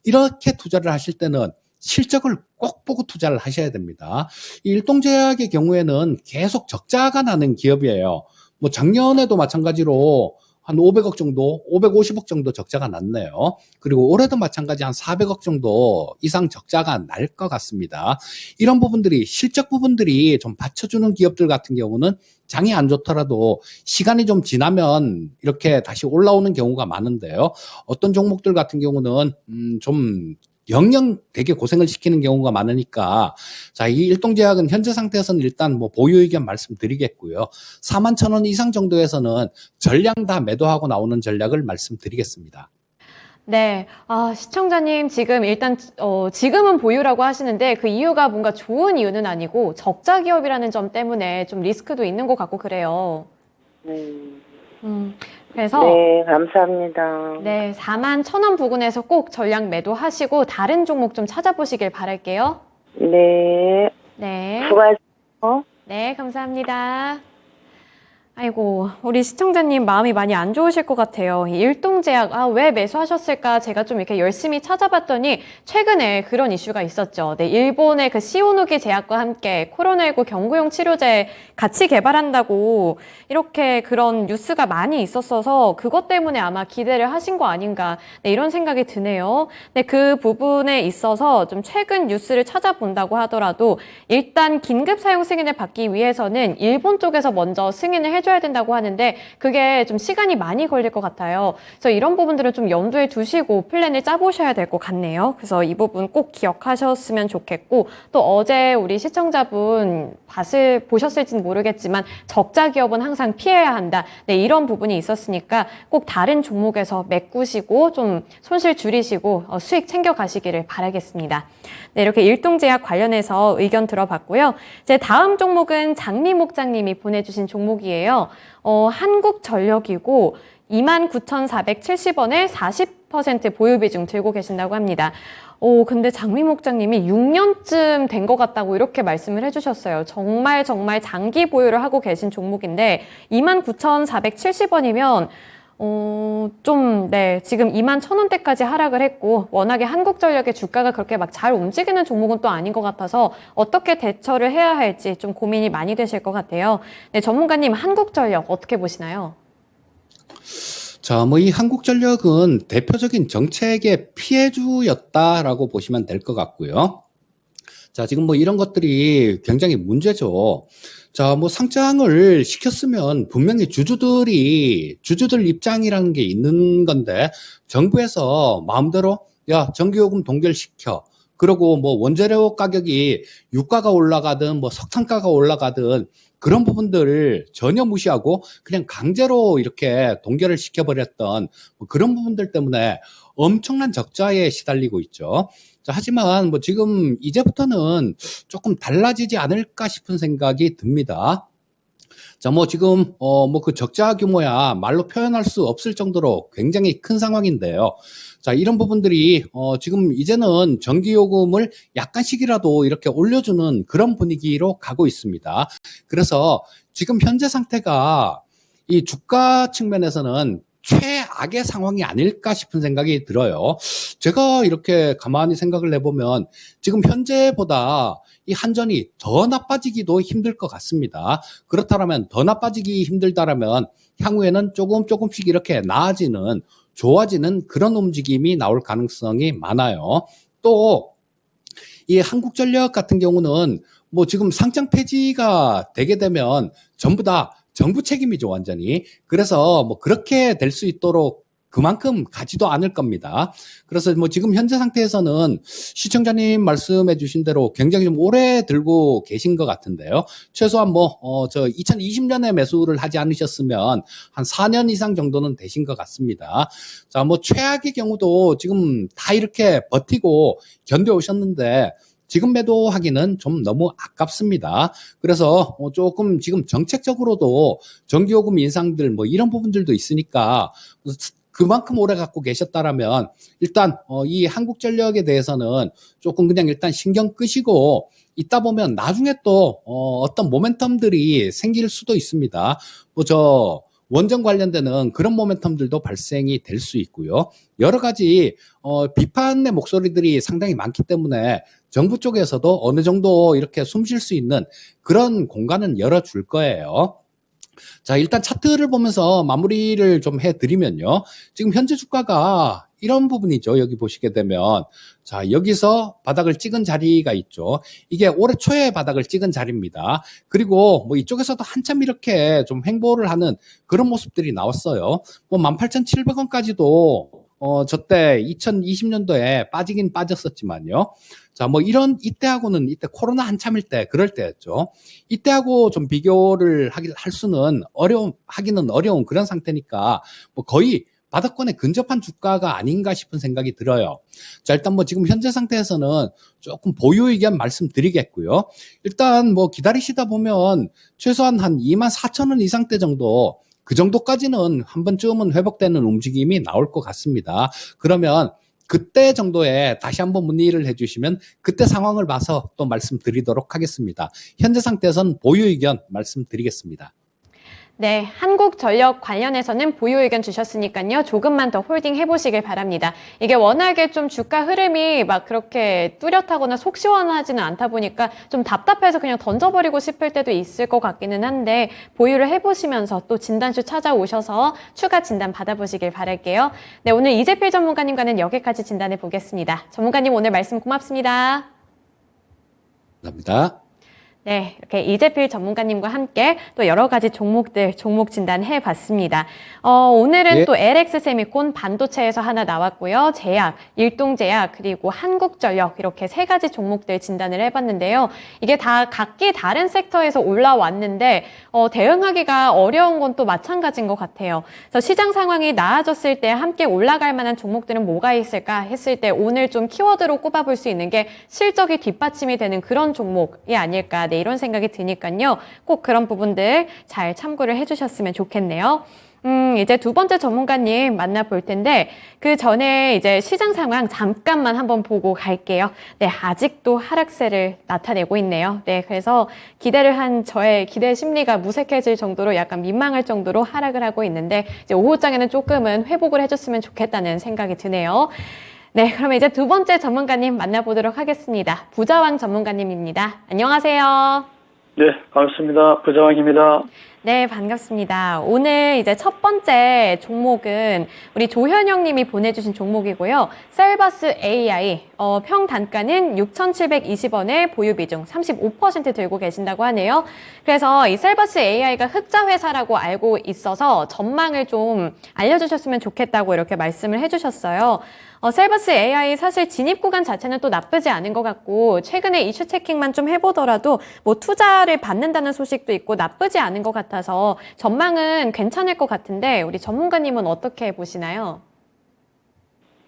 이렇게 투자를 하실 때는 실적을 꼭 보고 투자를 하셔야 됩니다. 이 일동제약의 경우에는 계속 적자가 나는 기업이에요. 뭐 작년에도 마찬가지로 한 500억 정도, 550억 정도 적자가 났네요. 그리고 올해도 마찬가지 한 400억 정도 이상 적자가 날 것 같습니다. 이런 부분들이, 실적 부분들이 좀 받쳐주는 기업들 같은 경우는 장이 안 좋더라도 시간이 좀 지나면 이렇게 다시 올라오는 경우가 많은데요. 어떤 종목들 같은 경우는 좀 영영 되게 고생을 시키는 경우가 많으니까 자, 이 일동제약은 현재 상태에서는 일단 뭐 보유 의견 말씀드리겠고요. 41,000원 이상 정도에서는 전량 다 매도하고 나오는 전략을 말씀드리겠습니다. 네, 시청자님 지금 일단 지금은 보유라고 하시는데 그 이유가 뭔가 좋은 이유는 아니고 적자 기업이라는 점 때문에 좀 리스크도 있는 것 같고 그래요. 그래서 네, 감사합니다. 네, 41,000원 부근에서 꼭 전량 매도하시고 다른 종목 좀 찾아보시길 바랄게요. 네, 네, 수고하세요. 네, 감사합니다. 아이고, 우리 시청자님 마음이 많이 안 좋으실 것 같아요. 이 일동제약, 왜 매수하셨을까? 제가 좀 이렇게 열심히 찾아봤더니 최근에 그런 이슈가 있었죠. 네, 일본의 그 시오노기 제약과 함께 코로나19 경구용 치료제 같이 개발한다고 이렇게 그런 뉴스가 많이 있었어서 그것 때문에 아마 기대를 하신 거 아닌가. 네, 이런 생각이 드네요. 네, 그 부분에 있어서 좀 최근 뉴스를 찾아본다고 하더라도 일단 긴급 사용 승인을 받기 위해서는 일본 쪽에서 먼저 승인을 해줘야 된다고 하는데 그게 좀 시간이 많이 걸릴 것 같아요. 그래서 이런 부분들은 좀 염두에 두시고 플랜을 짜보셔야 될 것 같네요. 그래서 이 부분 꼭 기억하셨으면 좋겠고 또 어제 우리 시청자분 보셨을지는 모르겠지만 적자 기업은 항상 피해야 한다. 네, 이런 부분이 있었으니까 꼭 다른 종목에서 메꾸시고 좀 손실 줄이시고 수익 챙겨가시기를 바라겠습니다. 네, 이렇게 일동제약 관련해서 의견 들어봤고요. 이제 다음 종목은 장미목장님이 보내주신 종목이에요. 한국전력이고 29,470원에 40% 보유 비중 들고 계신다고 합니다. 근데 장미목장님이 6년쯤 된 것 같다고 이렇게 말씀을 해주셨어요. 정말 장기 보유를 하고 계신 종목인데 29,470원이면 지금 21,000원대까지 하락을 했고 워낙에 한국전력의 주가가 그렇게 막 잘 움직이는 종목은 또 아닌 것 같아서 어떻게 대처를 해야 할지 좀 고민이 많이 되실 것 같아요. 네, 전문가님 한국전력 어떻게 보시나요? 자, 뭐 이 한국전력은 대표적인 정책의 피해주였다라고 보시면 될 것 같고요. 자, 지금 뭐 이런 것들이 굉장히 문제죠. 자, 뭐 상장을 시켰으면 분명히 주주들 입장이라는 게 있는 건데 정부에서 마음대로 야, 전기요금 동결시켜. 그리고 뭐 원재료 가격이 유가가 올라가든 뭐 석탄가가 올라가든 그런 부분들을 전혀 무시하고 그냥 강제로 이렇게 동결을 시켜버렸던 뭐 그런 부분들 때문에 엄청난 적자에 시달리고 있죠. 자, 하지만 뭐 지금 이제부터는 조금 달라지지 않을까 싶은 생각이 듭니다. 자, 뭐 지금 뭐 그 적자 규모야 말로 표현할 수 없을 정도로 굉장히 큰 상황인데요. 자, 이런 부분들이 지금 이제는 전기요금을 약간씩이라도 이렇게 올려주는 그런 분위기로 가고 있습니다. 그래서 지금 현재 상태가 이 주가 측면에서는 최악의 상황이 아닐까 싶은 생각이 들어요. 제가 이렇게 가만히 생각을 해보면 지금 현재보다 이 한전이 더 나빠지기도 힘들 것 같습니다. 그렇다면 더 나빠지기 힘들다라면 향후에는 조금씩 이렇게 나아지는 좋아지는 그런 움직임이 나올 가능성이 많아요. 또 이 한국전력 같은 경우는 뭐 지금 상장 폐지가 되게 되면 전부 다 정부 책임이죠, 완전히. 그래서 뭐 그렇게 될 수 있도록 그만큼 가지도 않을 겁니다. 그래서 뭐 지금 현재 상태에서는 시청자님 말씀해 주신 대로 굉장히 좀 오래 들고 계신 것 같은데요. 최소한 뭐, 2020년에 매수를 하지 않으셨으면 한 4년 이상 정도는 되신 것 같습니다. 자, 뭐 최악의 경우도 지금 다 이렇게 버티고 견뎌오셨는데 지금 매도하기는 좀 너무 아깝습니다. 그래서 조금 지금 정책적으로도 전기요금 인상들 뭐 이런 부분들도 있으니까 그만큼 오래 갖고 계셨다라면 일단 이 한국전력에 대해서는 조금 그냥 일단 신경 끄시고 있다 보면 나중에 또 어떤 모멘텀들이 생길 수도 있습니다. 뭐 원전 관련되는 그런 모멘텀들도 발생이 될 수 있고요. 여러 가지 비판의 목소리들이 상당히 많기 때문에 정부 쪽에서도 어느 정도 이렇게 숨 쉴 수 있는 그런 공간은 열어줄 거예요. 자, 일단 차트를 보면서 마무리를 좀 해드리면요. 지금 현재 주가가 이런 부분이죠. 여기 보시게 되면. 자, 여기서 바닥을 찍은 자리가 있죠. 이게 올해 초에 바닥을 찍은 자리입니다. 그리고 뭐 이쪽에서도 한참 이렇게 좀 횡보를 하는 그런 모습들이 나왔어요. 뭐 18,700원까지도 저때 2020년도에 빠지긴 빠졌었지만요. 자, 이때하고는 이때 코로나 한참일 때, 그럴 때였죠. 이때하고 좀 비교를 할 수는 하기는 어려운 그런 상태니까, 거의 바닥권에 근접한 주가가 아닌가 싶은 생각이 들어요. 자, 일단 지금 현재 상태에서는 조금 보유 의견 말씀드리겠고요. 일단 기다리시다 보면 최소한 한 24,000원 이상대 정도, 그 정도까지는 한 번쯤은 회복되는 움직임이 나올 것 같습니다. 그러면 그때 정도에 다시 한번 문의를 해주시면 그때 상황을 봐서 또 말씀드리도록 하겠습니다. 현재 상태에서는 보유 의견 말씀드리겠습니다. 네, 한국전력 관련해서는 보유 의견 주셨으니까요. 조금만 더 홀딩 해보시길 바랍니다. 이게 워낙에 좀 주가 흐름이 막 그렇게 뚜렷하거나 속 시원하지는 않다 보니까 좀 답답해서 그냥 던져버리고 싶을 때도 있을 것 같기는 한데 보유를 해보시면서 또 진단쇼 찾아오셔서 추가 진단 받아보시길 바랄게요. 네, 오늘 이재필 전문가님과는 여기까지 진단해 보겠습니다. 전문가님 오늘 말씀 고맙습니다. 감사합니다. 네, 이렇게 이재필 전문가님과 함께 또 여러 가지 종목들, 종목 진단해 봤습니다. 오늘은 또 LX세미콘 반도체에서 하나 나왔고요. 제약, 일동제약, 그리고 한국전력 이렇게 세 가지 종목들 진단을 해봤는데요. 이게 다 각기 다른 섹터에서 올라왔는데 대응하기가 어려운 건 또 마찬가지인 것 같아요. 그래서 시장 상황이 나아졌을 때 함께 올라갈 만한 종목들은 뭐가 있을까 했을 때 오늘 좀 키워드로 꼽아볼 수 있는 게 실적이 뒷받침이 되는 그런 종목이 아닐까, 네, 이런 생각이 드니까요. 꼭 그런 부분들 잘 참고를 해주셨으면 좋겠네요. 이제 두 번째 전문가님 만나볼 텐데, 그 전에 이제 시장 상황 잠깐만 한번 보고 갈게요. 네, 아직도 하락세를 나타내고 있네요. 네, 그래서 기대를 한 저의 기대 심리가 무색해질 정도로 약간 민망할 정도로 하락을 하고 있는데, 이제 오후장에는 조금은 회복을 해줬으면 좋겠다는 생각이 드네요. 네, 그러면 이제 두 번째 전문가님 만나보도록 하겠습니다. 부자왕 전문가님입니다. 안녕하세요. 네, 반갑습니다. 부자왕입니다. 네, 반갑습니다. 오늘 이제 첫 번째 종목은 우리 조현영 님이 보내주신 종목이고요. 셀바스 AI, 평 단가는 6,720원에 보유 비중 35% 들고 계신다고 하네요. 그래서 이 셀바스 AI가 흑자 회사라고 알고 있어서 전망을 좀 알려주셨으면 좋겠다고 이렇게 말씀을 해주셨어요. 셀바스 AI 사실 진입 구간 자체는 또 나쁘지 않은 것 같고, 최근에 이슈 체킹만 좀 해보더라도 투자를 받는다는 소식도 있고 나쁘지 않은 것 같아서 전망은 괜찮을 것 같은데, 우리 전문가님은 어떻게 보시나요?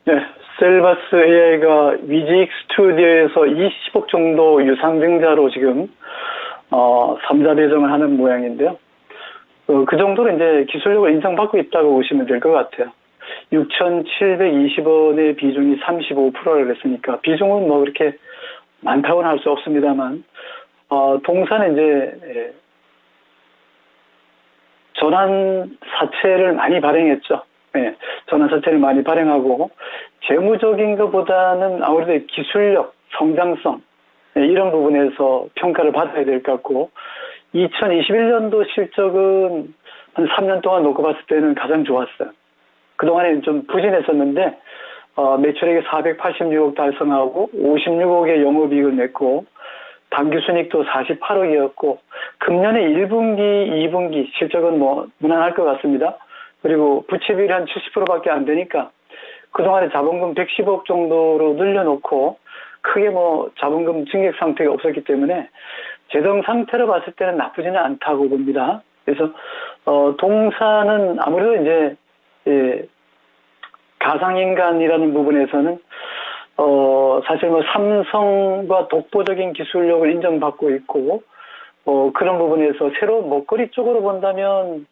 네, 셀바스 AI가 위직 스튜디오에서 20억 정도 유상증자로 지금 3자 배정을 하는 모양인데요. 그 정도로 이제 기술력을 인정받고 있다고 보시면 될 것 같아요. 6,720원의 비중이 35%를 했으니까 비중은 그렇게 많다고는 할 수 없습니다만, 동사는 이제 전환 사채를 많이 발행했죠. 예, 전환 사채를 많이 발행하고 재무적인 것보다는 아무래도 기술력, 성장성, 이런 부분에서 평가를 받아야 될 것 같고, 2021년도 실적은 한 3년 동안 놓고 봤을 때는 가장 좋았어요. 그동안에는 좀 부진했었는데, 매출액이 486억 달성하고 56억의 영업이익을 냈고, 당기순이익도 48억이었고, 금년에 1분기, 2분기 실적은 무난할 것 같습니다. 그리고 부채비율이 한 70%밖에 안 되니까, 그동안에 자본금 110억 정도로 늘려놓고, 크게 자본금 증액 상태가 없었기 때문에, 재정 상태로 봤을 때는 나쁘지는 않다고 봅니다. 그래서, 동사는 아무래도 이제, 가상인간이라는 부분에서는 사실 삼성과 독보적인 기술력을 인정받고 있고, 그런 부분에서 새로운 먹거리 쪽으로 본다면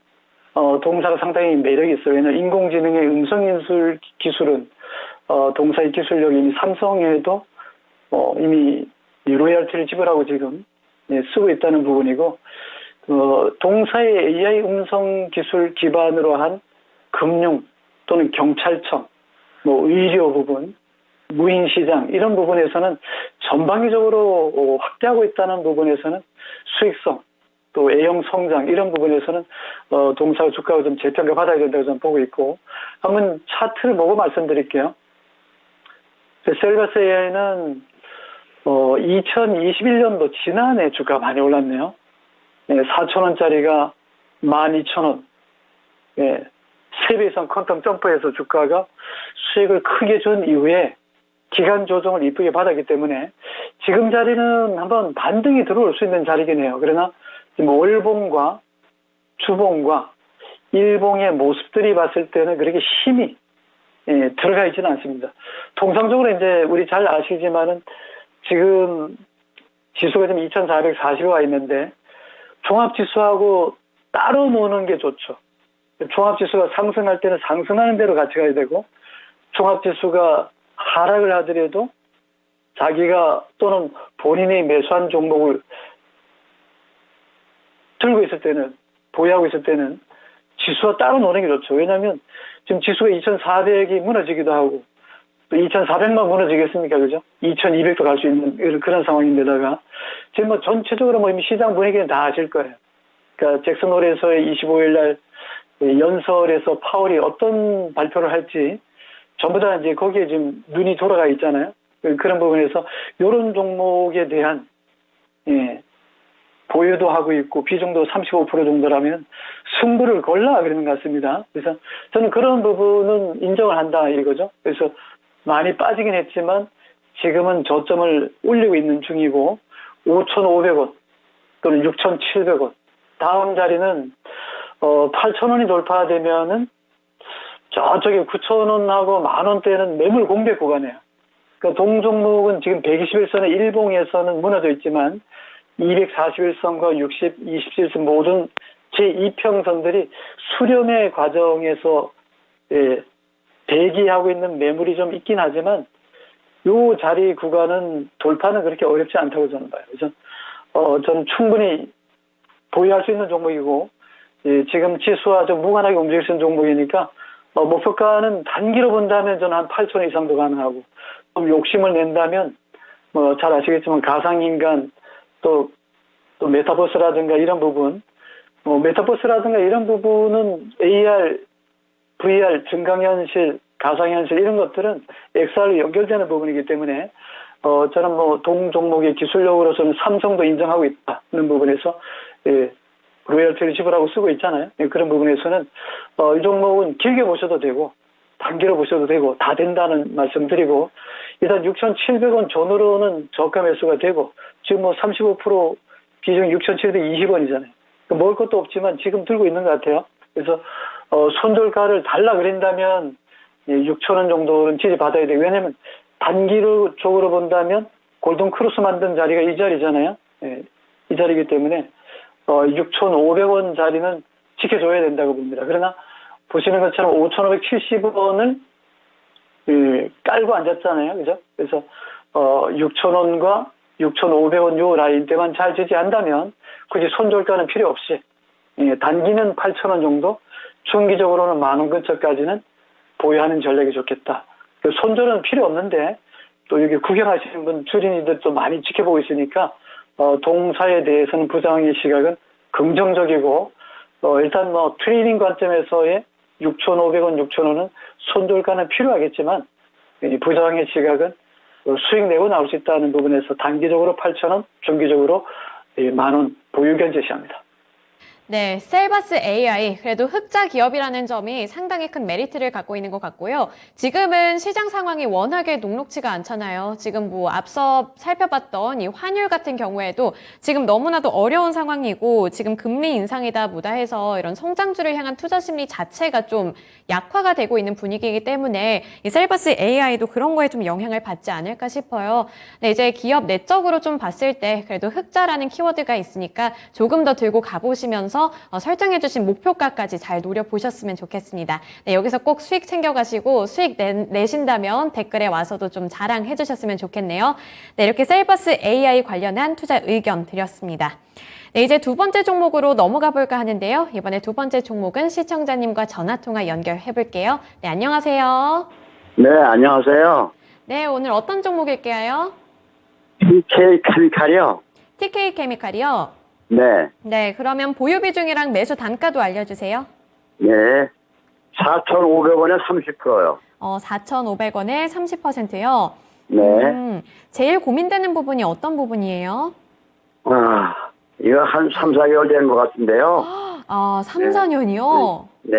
동사가 상당히 매력이 있어요. 왜냐하면 인공지능의 음성인술 기술은 동사의 기술력이 이미 삼성에도 이미 로열티를 지불하고 지금 쓰고 있다는 부분이고, 동사의 AI 음성 기술 기반으로 한 금융 또는 경찰청, 의료 부분, 무인시장 이런 부분에서는 전방위적으로 확대하고 있다는 부분에서는 수익성, 또 A형 성장 이런 부분에서는 동사 주가가 좀 재평가 받아야 된다고 저는 보고 있고, 한번 차트를 보고 말씀드릴게요. 셀바스 AI는 2021년도 지난해 주가가 많이 올랐네요. 4,000원짜리가 12,000원. 3배 이상 퀀텀 점프해서 주가가 수익을 크게 준 이후에 기간 조정을 이쁘게 받았기 때문에 지금 자리는 한번 반등이 들어올 수 있는 자리긴 해요. 그러나 지금 월봉과 주봉과 일봉의 모습들이 봤을 때는 그렇게 힘이 들어가 있지는 않습니다. 통상적으로 이제 우리 잘 아시지만은 지금 지수가 지금 2440에 와 있는데 종합지수하고 따로 노는 게 좋죠. 종합지수가 상승할 때는 상승하는 대로 같이 가야 되고 종합지수가 하락을 하더라도 자기가 또는 본인이 매수한 종목을 들고 있을 때는 보유하고 있을 때는 지수와 따로 노는 게 좋죠. 왜냐하면 지금 지수가 2400이 무너지기도 하고 또 2400만 무너지겠습니까? 그죠? 2200도 갈 수 있는 그런 상황인데다가 지금 뭐 전체적으로 뭐 이미 시장 분위기는 다 아실 거예요. 그러니까 잭슨 홀에서의 25일 날 연설에서 파월이 어떤 발표를 할지 전부 다 이제 거기에 지금 눈이 돌아가 있잖아요. 그런 부분에서 이런 종목에 대한 보유도 하고 있고 비중도 35% 정도라면 승부를 걸라 그러는 것 같습니다. 그래서 저는 그런 부분은 인정을 한다 이거죠. 그래서 많이 빠지긴 했지만 지금은 저점을 올리고 있는 중이고 5,500원 또는 6,700원 다음 자리는 8,000원이 돌파되면은 저쪽에 9,000원하고 만원대는 매물 공백 구간이에요. 그러니까 동종목은 지금 121선의 일봉에서는 무너져 있지만 241선과 60, 27선 모든 제2평선들이 수렴의 과정에서 대기하고 있는 매물이 좀 있긴 하지만 요 자리 구간은 돌파는 그렇게 어렵지 않다고 저는 봐요. 그래서 저는 충분히 보유할 수 있는 종목이고 지금 지수와 좀 무관하게 움직일 수 있는 종목이니까 목표가는 단기로 본다면 저는 한 8,000원 이상도 가능하고 좀 욕심을 낸다면 뭐 잘 아시겠지만 가상인간 또 메타버스라든가 이런 부분 메타버스라든가 이런 부분은 AR, VR, 증강현실, 가상현실 이런 것들은 XR로 연결되는 부분이기 때문에 저는 뭐 동종목의 기술력으로서는 삼성도 인정하고 있다는 부분에서 로열티를 지불하고 쓰고 있잖아요. 그런 부분에서는 이 종목은 길게 보셔도 되고 단기로 보셔도 되고 다 된다는 말씀드리고 일단 6,700원 전후로는 저가 매수가 되고 지금 뭐 35% 비중이 6,720원이잖아요. 먹을 것도 없지만 지금 들고 있는 것 같아요. 그래서 손절가를 달라 그린다면 6,000원 정도는 지지받아야 돼요. 왜냐하면 단기적으로 본다면 골든 크로스 만든 자리가 이 자리잖아요. 이 자리이기 때문에 6,500원 자리는 지켜줘야 된다고 봅니다. 그러나 보시는 것처럼 5,570원을 깔고 앉았잖아요. 그죠? 그래서 6,000원과 6,500원 요 라인대만 잘 지지한다면 굳이 손절가는 필요 없이 단기는 8,000원 정도, 중기적으로는 만원 근처까지는 보유하는 전략이 좋겠다. 손절은 필요 없는데 또 여기 구경하시는 분 주린이들도 많이 지켜보고 있으니까 동사에 대해서는 부장의 시각은 긍정적이고 일단 뭐 트레이딩 관점에서의 6,500원, 6,000원은 손절가는 필요하겠지만 부장의 시각은 수익 내고 나올 수 있다는 부분에서 단기적으로 8,000원, 중기적으로 만원 보유견 제시합니다. 네, 셀바스 AI 그래도 흑자 기업이라는 점이 상당히 큰 메리트를 갖고 있는 것 같고요. 지금은 시장 상황이 워낙에 녹록지가 않잖아요. 지금 뭐 앞서 살펴봤던 이 환율 같은 경우에도 지금 너무나도 어려운 상황이고 지금 금리 인상이다 뭐다 해서 이런 성장주를 향한 투자 심리 자체가 좀 약화가 되고 있는 분위기이기 때문에 이 셀바스 AI도 그런 거에 좀 영향을 받지 않을까 싶어요. 네, 이제 기업 내적으로 좀 봤을 때 그래도 흑자라는 키워드가 있으니까 조금 더 들고 가보시면서 설정해주신 목표가까지 잘 노려보셨으면 좋겠습니다. 네, 여기서 꼭 수익 챙겨가시고 수익 내신다면 댓글에 와서도 좀 자랑해주셨으면 좋겠네요. 네, 이렇게 셀바스 AI 관련한 투자 의견 드렸습니다. 네, 이제 두 번째 종목으로 넘어가 볼까 하는데요. 이번에 두 번째 종목은 시청자님과 전화통화 연결해 볼게요. 네, 안녕하세요. 네, 안녕하세요. 네, 오늘 어떤 종목일까요? TK 케미칼이요. TK 케미칼이요? 네. 네, 그러면 보유 비중이랑 매수 단가도 알려주세요. 네. 4,500원에 30%요. 4,500원에 30%요? 네. 제일 고민되는 부분이 어떤 부분이에요? 이거 한 3, 4개월 된 것 같은데요. 3, 4년이요? 네.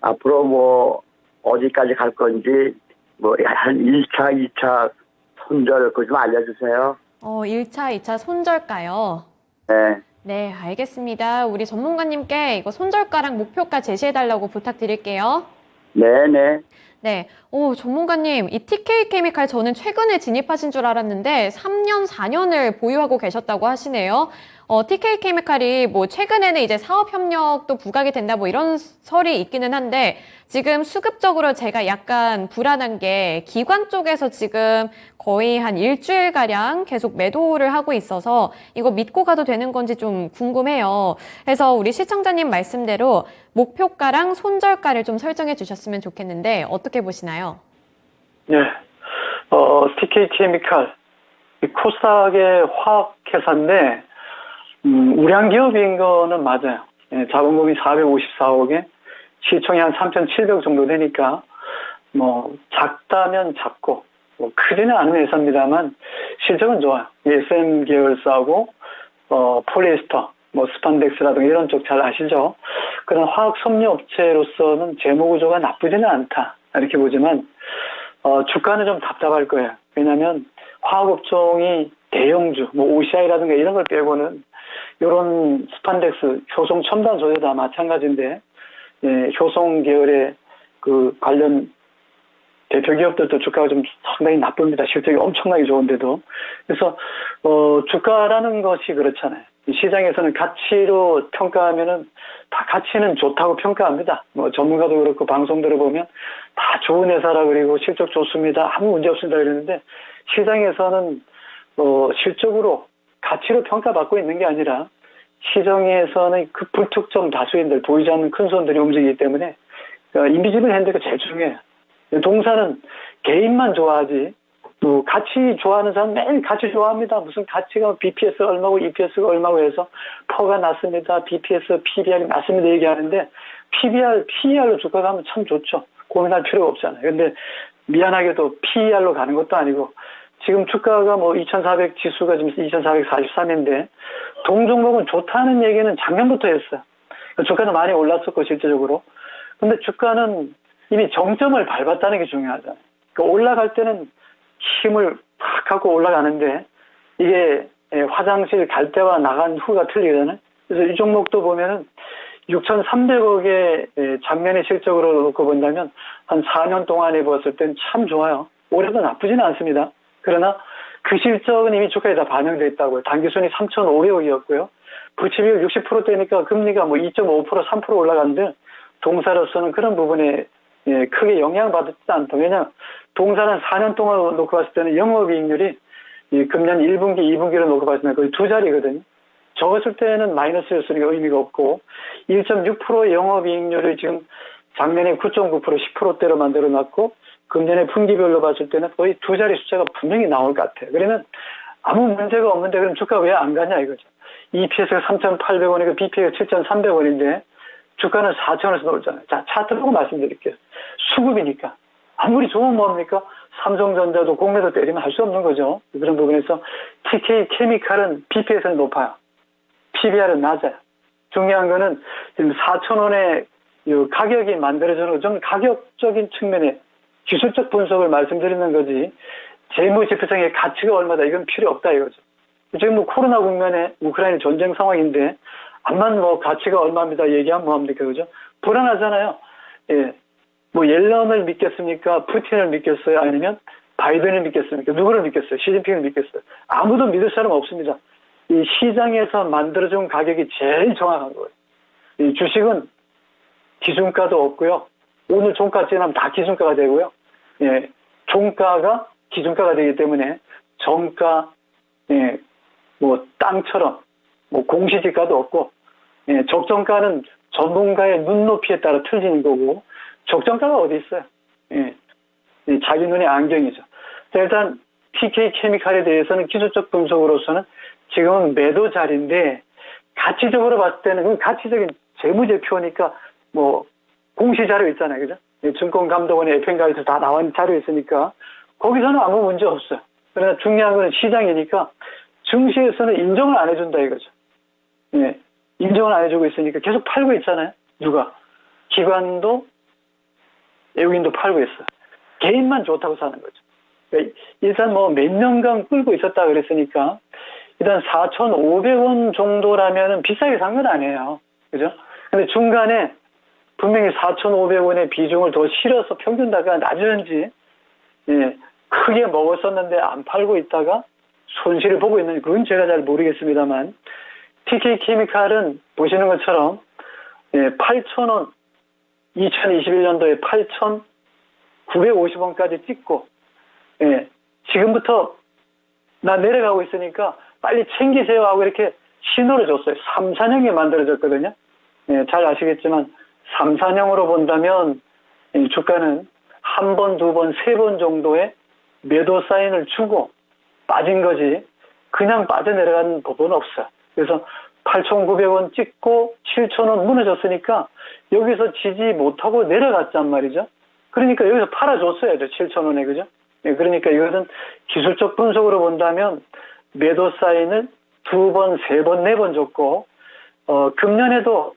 앞으로 뭐 어디까지 갈 건지 뭐 한 1차, 2차 손절 그거 좀 알려주세요. 1차, 2차 손절가요. 네. 네, 알겠습니다. 우리 전문가님께 이거 손절가랑 목표가 제시해달라고 부탁드릴게요. 네네. 네, 전문가님, 이 TK 케미칼 저는 최근에 진입하신 줄 알았는데 3년, 4년을 보유하고 계셨다고 하시네요. TK 케미칼이 뭐 최근에는 이제 사업 협력도 부각이 된다 뭐 이런 설이 있기는 한데 지금 수급적으로 제가 약간 불안한 게 기관 쪽에서 지금 거의 한 일주일가량 계속 매도를 하고 있어서 이거 믿고 가도 되는 건지 좀 궁금해요. 그래서 우리 시청자님 말씀대로 목표가랑 손절가를 좀 설정해 주셨으면 좋겠는데 어떻게 보시나요? 네. TK 케미칼, 코스닥의 화학회사인데, 우량 기업인 거는 맞아요. 예, 자본금이 454억에 시총이 한 3,700억 정도 되니까, 뭐, 작다면 작고, 뭐, 크지는 않은 회사입니다만, 실적은 좋아요. SM 계열사하고, 폴리에스터, 뭐, 스판덱스라든가 이런 쪽 잘 아시죠? 그런 화학 섬유 업체로서는 재무 구조가 나쁘지는 않다. 이렇게 보지만, 주가는 좀 답답할 거예요. 왜냐면, 화학업종이 대형주, 뭐, OCI라든가 이런 걸 빼고는, 요런 스판덱스, 효성 첨단 소재 다 마찬가지인데, 예, 효성 계열의 그 관련 대표 기업들도 주가가 좀 상당히 나쁩니다. 실적이 엄청나게 좋은데도. 그래서, 주가라는 것이 그렇잖아요. 시장에서는 가치로 평가하면은 다 가치는 좋다고 평가합니다. 뭐 전문가도 그렇고 방송 들어보면 다 좋은 회사라 그리고 실적 좋습니다. 아무 문제 없습니다. 이러는데 시장에서는, 실적으로 가치로 평가받고 있는 게 아니라 시장에서는 그 불특정 다수인들, 보이지 않는 큰 손들이 움직이기 때문에 인비지블 핸드가 제일 중요해요. 동사는 개인만 좋아하지 또 가치 좋아하는 사람 매일 가치 좋아합니다. 무슨 가치가 BPS 얼마고 EPS가 얼마고 해서 퍼가 났습니다. BPS, PBR이 났습니다. 얘기하는데 PBR, PER로 주가가 하면 참 좋죠. 고민할 필요가 없잖아요. 근데 미안하게도 PER로 가는 것도 아니고 지금 주가가 뭐 2400 지수가 지금 2443인데 동종목은 좋다는 얘기는 작년부터 했어요. 주가도 많이 올랐었고 실제적으로. 근데 주가는 이미 정점을 밟았다는 게 중요하잖아요. 그러니까 올라갈 때는 힘을 팍 하고 올라가는데 이게 화장실 갈 때와 나간 후가 틀리잖아요. 그래서 이 종목도 보면은 6,300억의 작년의 실적으로 놓고 본다면 한 4년 동안에 봤을 땐 참 좋아요. 올해도 나쁘지는 않습니다. 그러나 그 실적은 이미 주가에 다 반영되어 있다고요. 단기순이 3,500억이었고요. 부채비율 60%대니까 금리가 뭐 2.5%, 3% 올라갔는데 동사로서는 그런 부분에 크게 영향받지 않다. 왜냐 동사는 4년 동안 놓고 봤을 때는 영업이익률이 금년 1분기, 2분기로 놓고 봤을 때 거의 두 자리거든요. 적었을 때는 마이너스였으니까 의미가 없고 1.6% 영업이익률을 지금 작년에 9.9% 10%대로 만들어놨고 금년에 분기별로 봤을 때는 거의 두 자리 숫자가 분명히 나올 것 같아요. 그러면 아무 문제가 없는데 그럼 주가 왜 안 가냐 이거죠. EPS가 3,800원이고 BP가 7,300원인데 주가는 4,000원에서 나오잖아요. 자, 차트 보고 말씀드릴게요. 수급이니까. 아무리 좋으면 뭡니까? 삼성전자도 공매도 때리면 할 수 없는 거죠. 그런 부분에서 TK 케미칼은 BPS는 높아요. PBR은 낮아요. 중요한 거는 지금 4,000원의 가격이 만들어지는 좀 가격적인 측면에 기술적 분석을 말씀드리는 거지 재무제표상의 가치가 얼마다 이건 필요 없다 이거죠. 지금 뭐 코로나 국면에 우크라이나 전쟁 상황인데 암만 뭐 가치가 얼마입니다 얘기하면 뭐합니까 그죠? 불안하잖아요. 예. 뭐 옐런을 믿겠습니까? 푸틴을 믿겠어요? 아니면 바이든을 믿겠습니까? 누구를 믿겠어요? 시진핑을 믿겠어요? 아무도 믿을 사람 없습니다. 이 시장에서 만들어준 가격이 제일 정확한 거예요. 이 주식은 기준가도 없고요. 오늘 종가 지나면 다 기준가가 되고요. 예, 종가가 기준가가 되기 때문에 정가, 예, 뭐 땅처럼 뭐 공시지가도 없고, 예, 적정가는 전문가의 눈높이에 따라 틀리는 거고, 적정가가 어디 있어요? 예, 자기 눈의 안경이죠. 일단 TK 케미칼에 대해서는 기술적 분석으로서는 지금은 매도 자리인데 가치적으로 봤을 때는 가치적인 재무제표니까 뭐 공시 자료 있잖아요, 그죠? 증권감독원의 FN가에서 다 나온 자료 있으니까 거기서는 아무 문제 없어요. 그러나 중요한 건 시장이니까 증시에서는 인정을 안 해준다 이거죠. 예, 인정을 안 해주고 있으니까 계속 팔고 있잖아요. 누가? 기관도 외국인도 팔고 있어요. 개인만 좋다고 사는 거죠. 그러니까 일단 뭐 몇 년간 끌고 있었다 그랬으니까 일단 4,500원 정도라면은 비싸게 산 건 아니에요. 그죠? 근데 중간에 분명히 4,500원의 비중을 더 실어서 평균 단가가 낮은지, 예, 크게 먹었었는데 안 팔고 있다가 손실을 보고 있는지 그건 제가 잘 모르겠습니다만, TK케미칼은 보시는 것처럼, 예, 8,000원, 2021년도에 8,950원까지 찍고, 예, 지금부터 나 내려가고 있으니까 빨리 챙기세요 하고 이렇게 신호를 줬어요. 3, 4년에 만들어졌거든요. 예, 잘 아시겠지만 3, 4년으로 본다면 이 주가는 한 번, 두 번, 세 번 정도의 매도 사인을 주고 빠진 거지 그냥 빠져내려가는 법은 없어요. 그래서 8,900원 찍고 7,000원 무너졌으니까 여기서 지지 못하고 내려갔단 말이죠. 그러니까 여기서 팔아줬어야죠. 7,000원에, 그죠? 예, 그러니까 이것은 기술적 분석으로 본다면 매도 사인을 두 번, 세 번, 네 번 줬고, 금년에도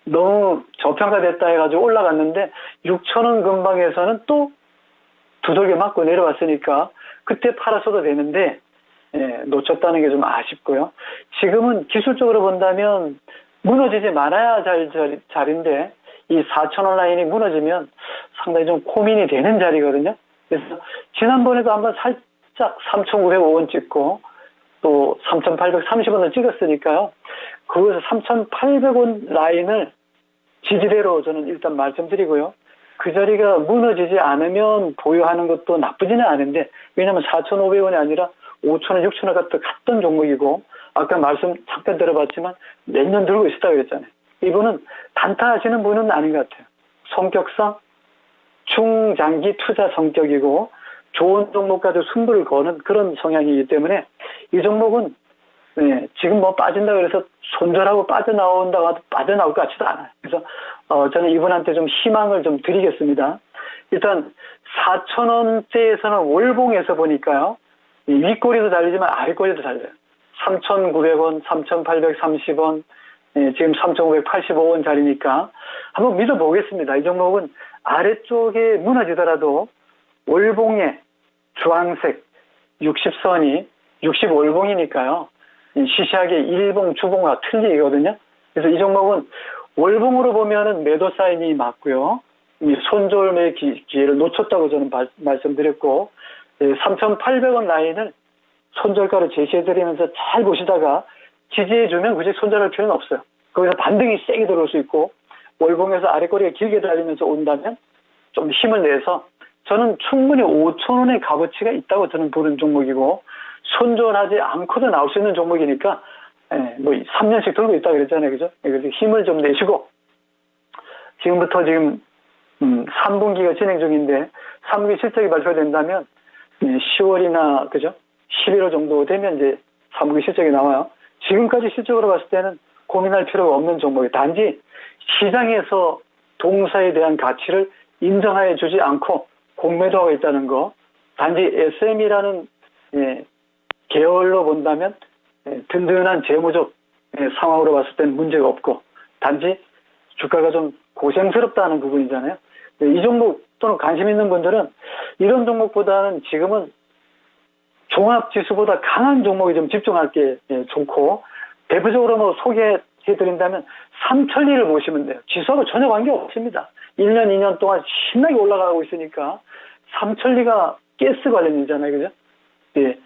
너무 저평가됐다 해가지고 올라갔는데 6,000원 근방에서는 또 두들겨 맞고 내려왔으니까 그때 팔았어도 되는데, 예, 놓쳤다는 게 좀 아쉽고요. 지금은 기술적으로 본다면 무너지지 말아야 자리인데 이 4,000원 라인이 무너지면 상당히 좀 고민이 되는 자리거든요. 그래서 지난번에도 한번 살짝 3,905원 찍고 또 3,830원을 찍었으니까요. 거기서 3,800원 라인을 지지대로 저는 일단 말씀드리고요. 그 자리가 무너지지 않으면 보유하는 것도 나쁘지는 않은데, 왜냐하면 4,500원이 아니라 5,000원, 6,000원 갔던 종목이고, 아까 말씀 잠깐 들어봤지만 몇 년 들고 있었다고 그랬잖아요. 이분은 단타하시는 분은 아닌 것 같아요. 성격상 중장기 투자 성격이고 좋은 종목 가지고 승부를 거는 그런 성향이기 때문에 이 종목은, 네, 지금 뭐 빠진다 그래서 손절하고 빠져나온다고 해도 빠져나올 것 같지도 않아요. 그래서 저는 이분한테 좀 희망을 좀 드리겠습니다. 일단 4,000원대에서는 월봉에서 보니까요, 윗꼬리도 달리지만 아랫꼬리도 달려요. 3,900원, 3,830원, 예, 지금 3,585원 자리니까 한번 믿어보겠습니다. 이 종목은 아래쪽에 무너지더라도 월봉에 주황색 60선이 60월봉이니까요. 시시하게 일봉, 주봉과 틀리거든요. 그래서 이 종목은 월봉으로 보면은 매도 사인이 맞고요. 이 손절매 기회를 놓쳤다고 저는 말씀드렸고, 3,800원 라인을 손절가로 제시해드리면서 잘 보시다가 지지해주면 굳이 손절할 필요는 없어요. 거기서 반등이 세게 들어올 수 있고, 월봉에서 아래꼬리가 길게 달리면서 온다면 좀 힘을 내서 저는 충분히 5,000원의 값어치가 있다고 저는 보는 종목이고, 손절하지 않고도 나올 수 있는 종목이니까, 예, 뭐 3년씩 들고 있다 그랬잖아요. 그죠? 그래서 힘을 좀 내시고, 지금부터 지금 3분기가 진행 중인데 3분기 실적이 발표된다면 10월이나 그죠? 11월 정도 되면 이제 3분기 실적이 나와요. 지금까지 실적으로 봤을 때는 고민할 필요가 없는 종목이, 단지 시장에서 동사에 대한 가치를 인정해 주지 않고 공매도하고 있다는 거, 단지 SM이라는 계열로 본다면 든든한 재무적 상황으로 봤을 때는 문제가 없고, 단지 주가가 좀 고생스럽다는 부분이잖아요. 이 종목 또는 관심 있는 분들은 이런 종목보다는 지금은 종합지수보다 강한 종목에 좀 집중할 게 좋고, 대표적으로 뭐 소개해드린다면 삼천리를 보시면 돼요. 지수하고 전혀 관계없습니다. 1년, 2년 동안 신나게 올라가고 있으니까. 삼천리가 가스 관련이잖아요. 그죠? 예.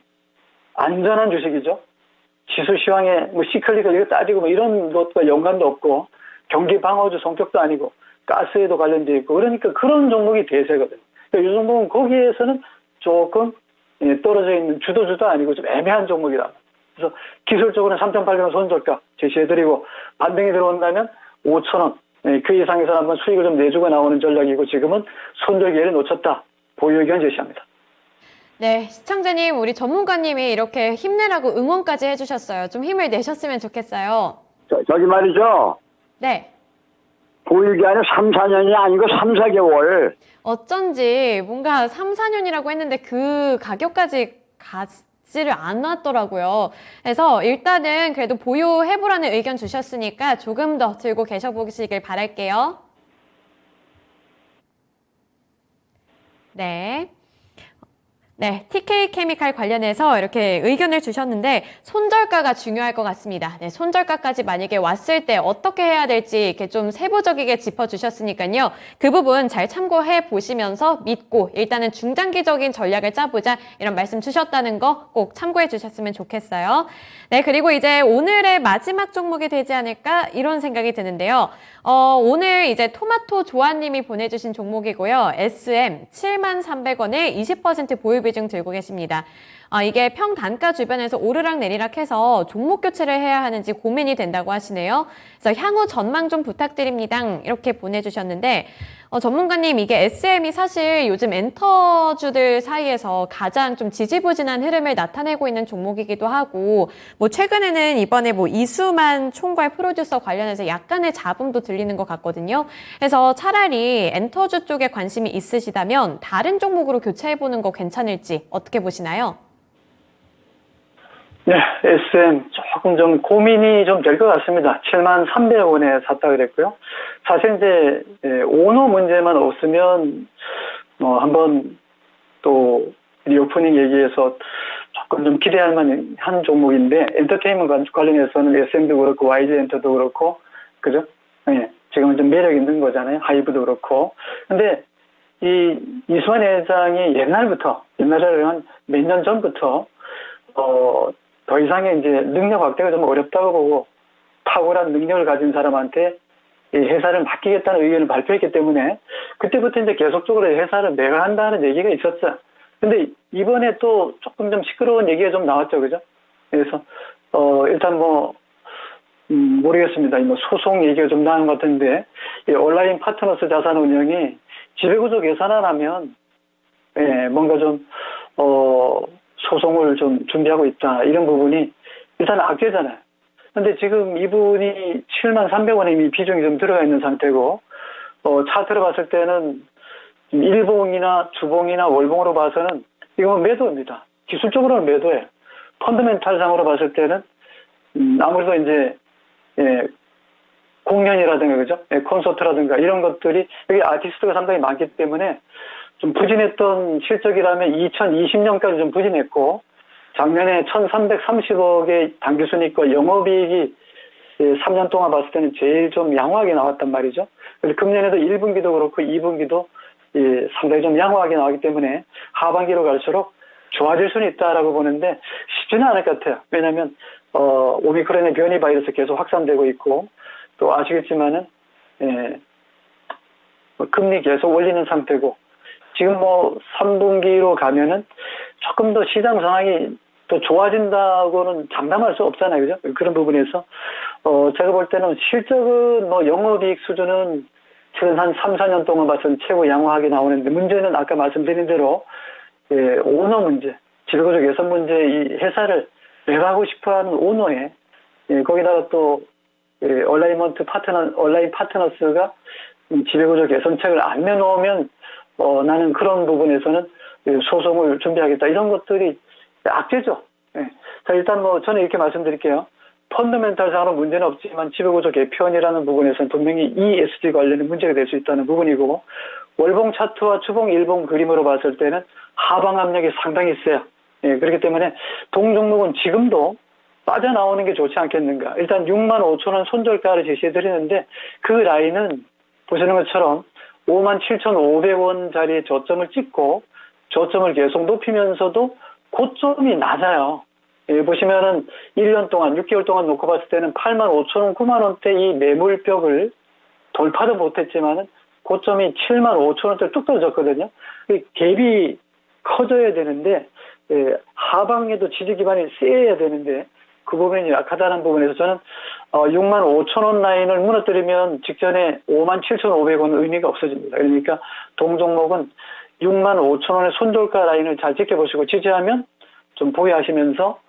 안전한 주식이죠. 지수 시황에 뭐 시클리컬 이거 따지고 뭐 이런 것과 연관도 없고, 경기 방어주 성격도 아니고 가스에도 관련되어 있고, 그러니까 그런 종목이 대세거든요. 그러니까 이 종목은 거기에서는 조금 떨어져 있는 주도주도 아니고 좀 애매한 종목이다. 그래서 기술적으로는 3,800원 손절가 제시해드리고, 반등이 들어온다면 5,000원, 그 이상에서 한번 수익을 좀 내주고 나오는 전략이고, 지금은 손절 기회를 놓쳤다. 보유 의견 제시합니다. 네, 시청자님, 우리 전문가님이 이렇게 힘내라고 응원까지 해주셨어요. 좀 힘을 내셨으면 좋겠어요. 저기 말이죠. 네. 보유기한은 3, 4년이 아니고 3, 4개월. 어쩐지 뭔가 3, 4년이라고 했는데 그 가격까지 가지를 않았더라고요. 그래서 일단은 그래도 보유해보라는 의견 주셨으니까 조금 더 들고 계셔보시길 바랄게요. 네. 네, TK 케미칼 관련해서 이렇게 의견을 주셨는데 손절가가 중요할 것 같습니다. 네, 손절가까지 만약에 왔을 때 어떻게 해야 될지 이렇게 좀 세부적이게 짚어주셨으니까요. 그 부분 잘 참고해 보시면서 믿고 일단은 중장기적인 전략을 짜보자 이런 말씀 주셨다는 거 꼭 참고해 주셨으면 좋겠어요. 네, 그리고 이제 오늘의 마지막 종목이 되지 않을까 이런 생각이 드는데요. 오늘 이제 토마토 조아님이 보내주신 종목이고요. SM 73,300원에 20% 보유 비중 들고 계십니다. 이게 평단가 주변에서 오르락 내리락 해서 종목 교체를 해야 하는지 고민이 된다고 하시네요. 그래서 향후 전망 좀 부탁드립니다. 이렇게 보내주셨는데 전문가님 이게 SM이 사실 요즘 엔터주들 사이에서 가장 좀 지지부진한 흐름을 나타내고 있는 종목이기도 하고 뭐 최근에는 이번에 뭐 이수만 총괄 프로듀서 관련해서 약간의 잡음도 들리는 것 같거든요. 그래서 차라리 엔터주 쪽에 관심이 있으시다면 다른 종목으로 교체해보는 거 괜찮을지 어떻게 보시나요? 네, SM 조금 좀 고민이 좀 될 것 같습니다. 73,300원에 샀다 그랬고요. 사실 이제 오너 문제만 없으면 한번 또 리오프닝 얘기해서 조금 좀 기대할 만한 종목인데 엔터테인먼트 관련해서는 SM도 그렇고 YG 엔터도 그렇고 그죠? 네, 지금은 좀 매력 있는 거잖아요. 하이브도 그렇고. 근데 이 이수만 회장이 옛날에 한 몇 년 전부터 더 이상의 이제 능력 확대가 좀 어렵다고 보고 탁월한 능력을 가진 사람한테 이 회사를 맡기겠다는 의견을 발표했기 때문에 그때부터 이제 계속적으로 회사를 매각한다는 얘기가 있었죠. 근데 이번에 또 조금 좀 시끄러운 얘기가 좀 나왔죠, 그죠? 그래서 일단 모르겠습니다. 뭐 소송 얘기가 좀 나온 것 같은데 이 온라인 파트너스 자산 운영이 지배구조 개선을 하면 뭔가 좀 소송을 좀 준비하고 있다. 이런 부분이 일단 악재잖아요. 근데 지금 이분이 73,300원에 이미 비중이 좀 들어가 있는 상태고, 차트로 봤을 때는 일봉이나 주봉이나 월봉으로 봐서는 이건 매도입니다. 기술적으로는 매도예요. 펀더멘탈상으로 봤을 때는, 아무래도 이제, 공연이라든가, 그죠? 콘서트라든가 이런 것들이, 여기 아티스트가 상당히 많기 때문에 좀 부진했던 실적이라면 2020년까지 좀 부진했고 작년에 1,330억의 당기순이익과 영업이익이 3년 동안 봤을 때는 제일 좀 양호하게 나왔단 말이죠. 그래서 금년에도 1분기도 그렇고 2분기도 상당히 좀 양호하게 나왔기 때문에 하반기로 갈수록 좋아질 수는 있다라고 보는데 쉽지는 않을 것 같아요. 왜냐하면 오미크론의 변이 바이러스 계속 확산되고 있고 또 아시겠지만은 금리 계속 올리는 상태고 지금 3분기로 가면은 조금 더 시장 상황이 또 좋아진다고는 장담할 수 없잖아요. 그죠? 그런 부분에서, 제가 볼 때는 실적은 영업이익 수준은 최근 한 3, 4년 동안 봐서는 최고 양호하게 나오는데 문제는 아까 말씀드린 대로, 오너 문제, 지배구조 개선 문제, 이 회사를 매각하고 싶어 하는 오너에, 거기다가 또, 온라인 파트너스가 지배구조 개선책을 안 내놓으면 나는 그런 부분에서는 소송을 준비하겠다. 이런 것들이 악재죠. 자, 일단 저는 이렇게 말씀드릴게요. 펀더멘탈상으로 문제는 없지만 지배구조 개편이라는 부분에서는 분명히 ESG 관련된 문제가 될 수 있다는 부분이고 월봉 차트와 주봉 일봉 그림으로 봤을 때는 하방 압력이 상당히 세요. 그렇기 때문에 동종목은 지금도 빠져나오는 게 좋지 않겠는가. 일단 65,000원 손절가를 제시해드리는데 그 라인은 보시는 것처럼 57,500원짜리 저점을 찍고 저점을 계속 높이면서도 고점이 낮아요. 보시면은 1년 동안 6개월 동안 놓고 봤을 때는 85,000원, 9만원대 이 매물벽을 돌파도 못했지만은 고점이 75,000원대 뚝 떨어졌거든요. 갭이 커져야 되는데 하방에도 지지 기반이 세야 되는데 그 부분이 약하다는 부분에서 저는 65,000원 라인을 무너뜨리면 직전에 57,500원 의미가 없어집니다. 그러니까 동종목은 65,000원의 손절가 라인을 잘 지켜보시고 지지하면 좀 보유하시면서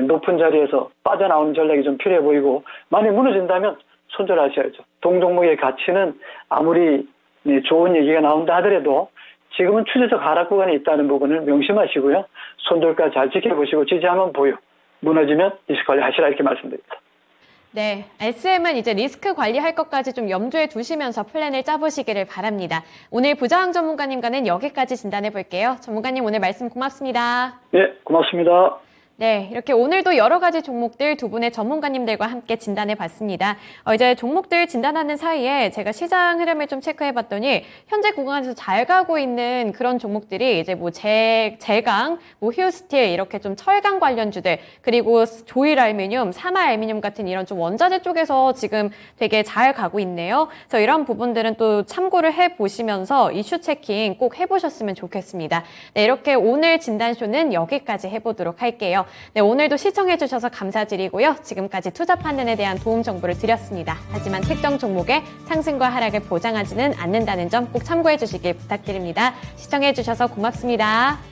높은 자리에서 빠져나오는 전략이 좀 필요해 보이고 만약 무너진다면 손절하셔야죠. 동종목의 가치는 아무리 좋은 얘기가 나온다 하더라도 지금은 추세적 하락 구간에 있다는 부분을 명심하시고요. 손절가 잘 지켜보시고 지지하면 보유. 무너지면 리스크 관리 하시라 이렇게 말씀드립니다. 네, SM은 이제 리스크 관리할 것까지 좀 염두에 두시면서 플랜을 짜보시기를 바랍니다. 오늘 부자왕 전문가님과는 여기까지 진단해 볼게요. 전문가님 오늘 말씀 고맙습니다. 네, 고맙습니다. 네, 이렇게 오늘도 여러 가지 종목들 두 분의 전문가님들과 함께 진단해 봤습니다. 이제 종목들 진단하는 사이에 제가 시장 흐름을 좀 체크해 봤더니 현재 구간에서 잘 가고 있는 그런 종목들이 이제 뭐 제강, 뭐 휴스틸 이렇게 좀 철강 관련주들 그리고 조일 알미늄, 사마 알미늄 같은 이런 좀 원자재 쪽에서 지금 되게 잘 가고 있네요. 그래서 이런 부분들은 또 참고를 해 보시면서 이슈 체킹 꼭 해보셨으면 좋겠습니다. 네, 이렇게 오늘 진단쇼는 여기까지 해보도록 할게요. 네, 오늘도 시청해주셔서 감사드리고요. 지금까지 투자 판단에 대한 도움 정보를 드렸습니다. 하지만 특정 종목의 상승과 하락을 보장하지는 않는다는 점 꼭 참고해 주시길 부탁드립니다. 시청해주셔서 고맙습니다.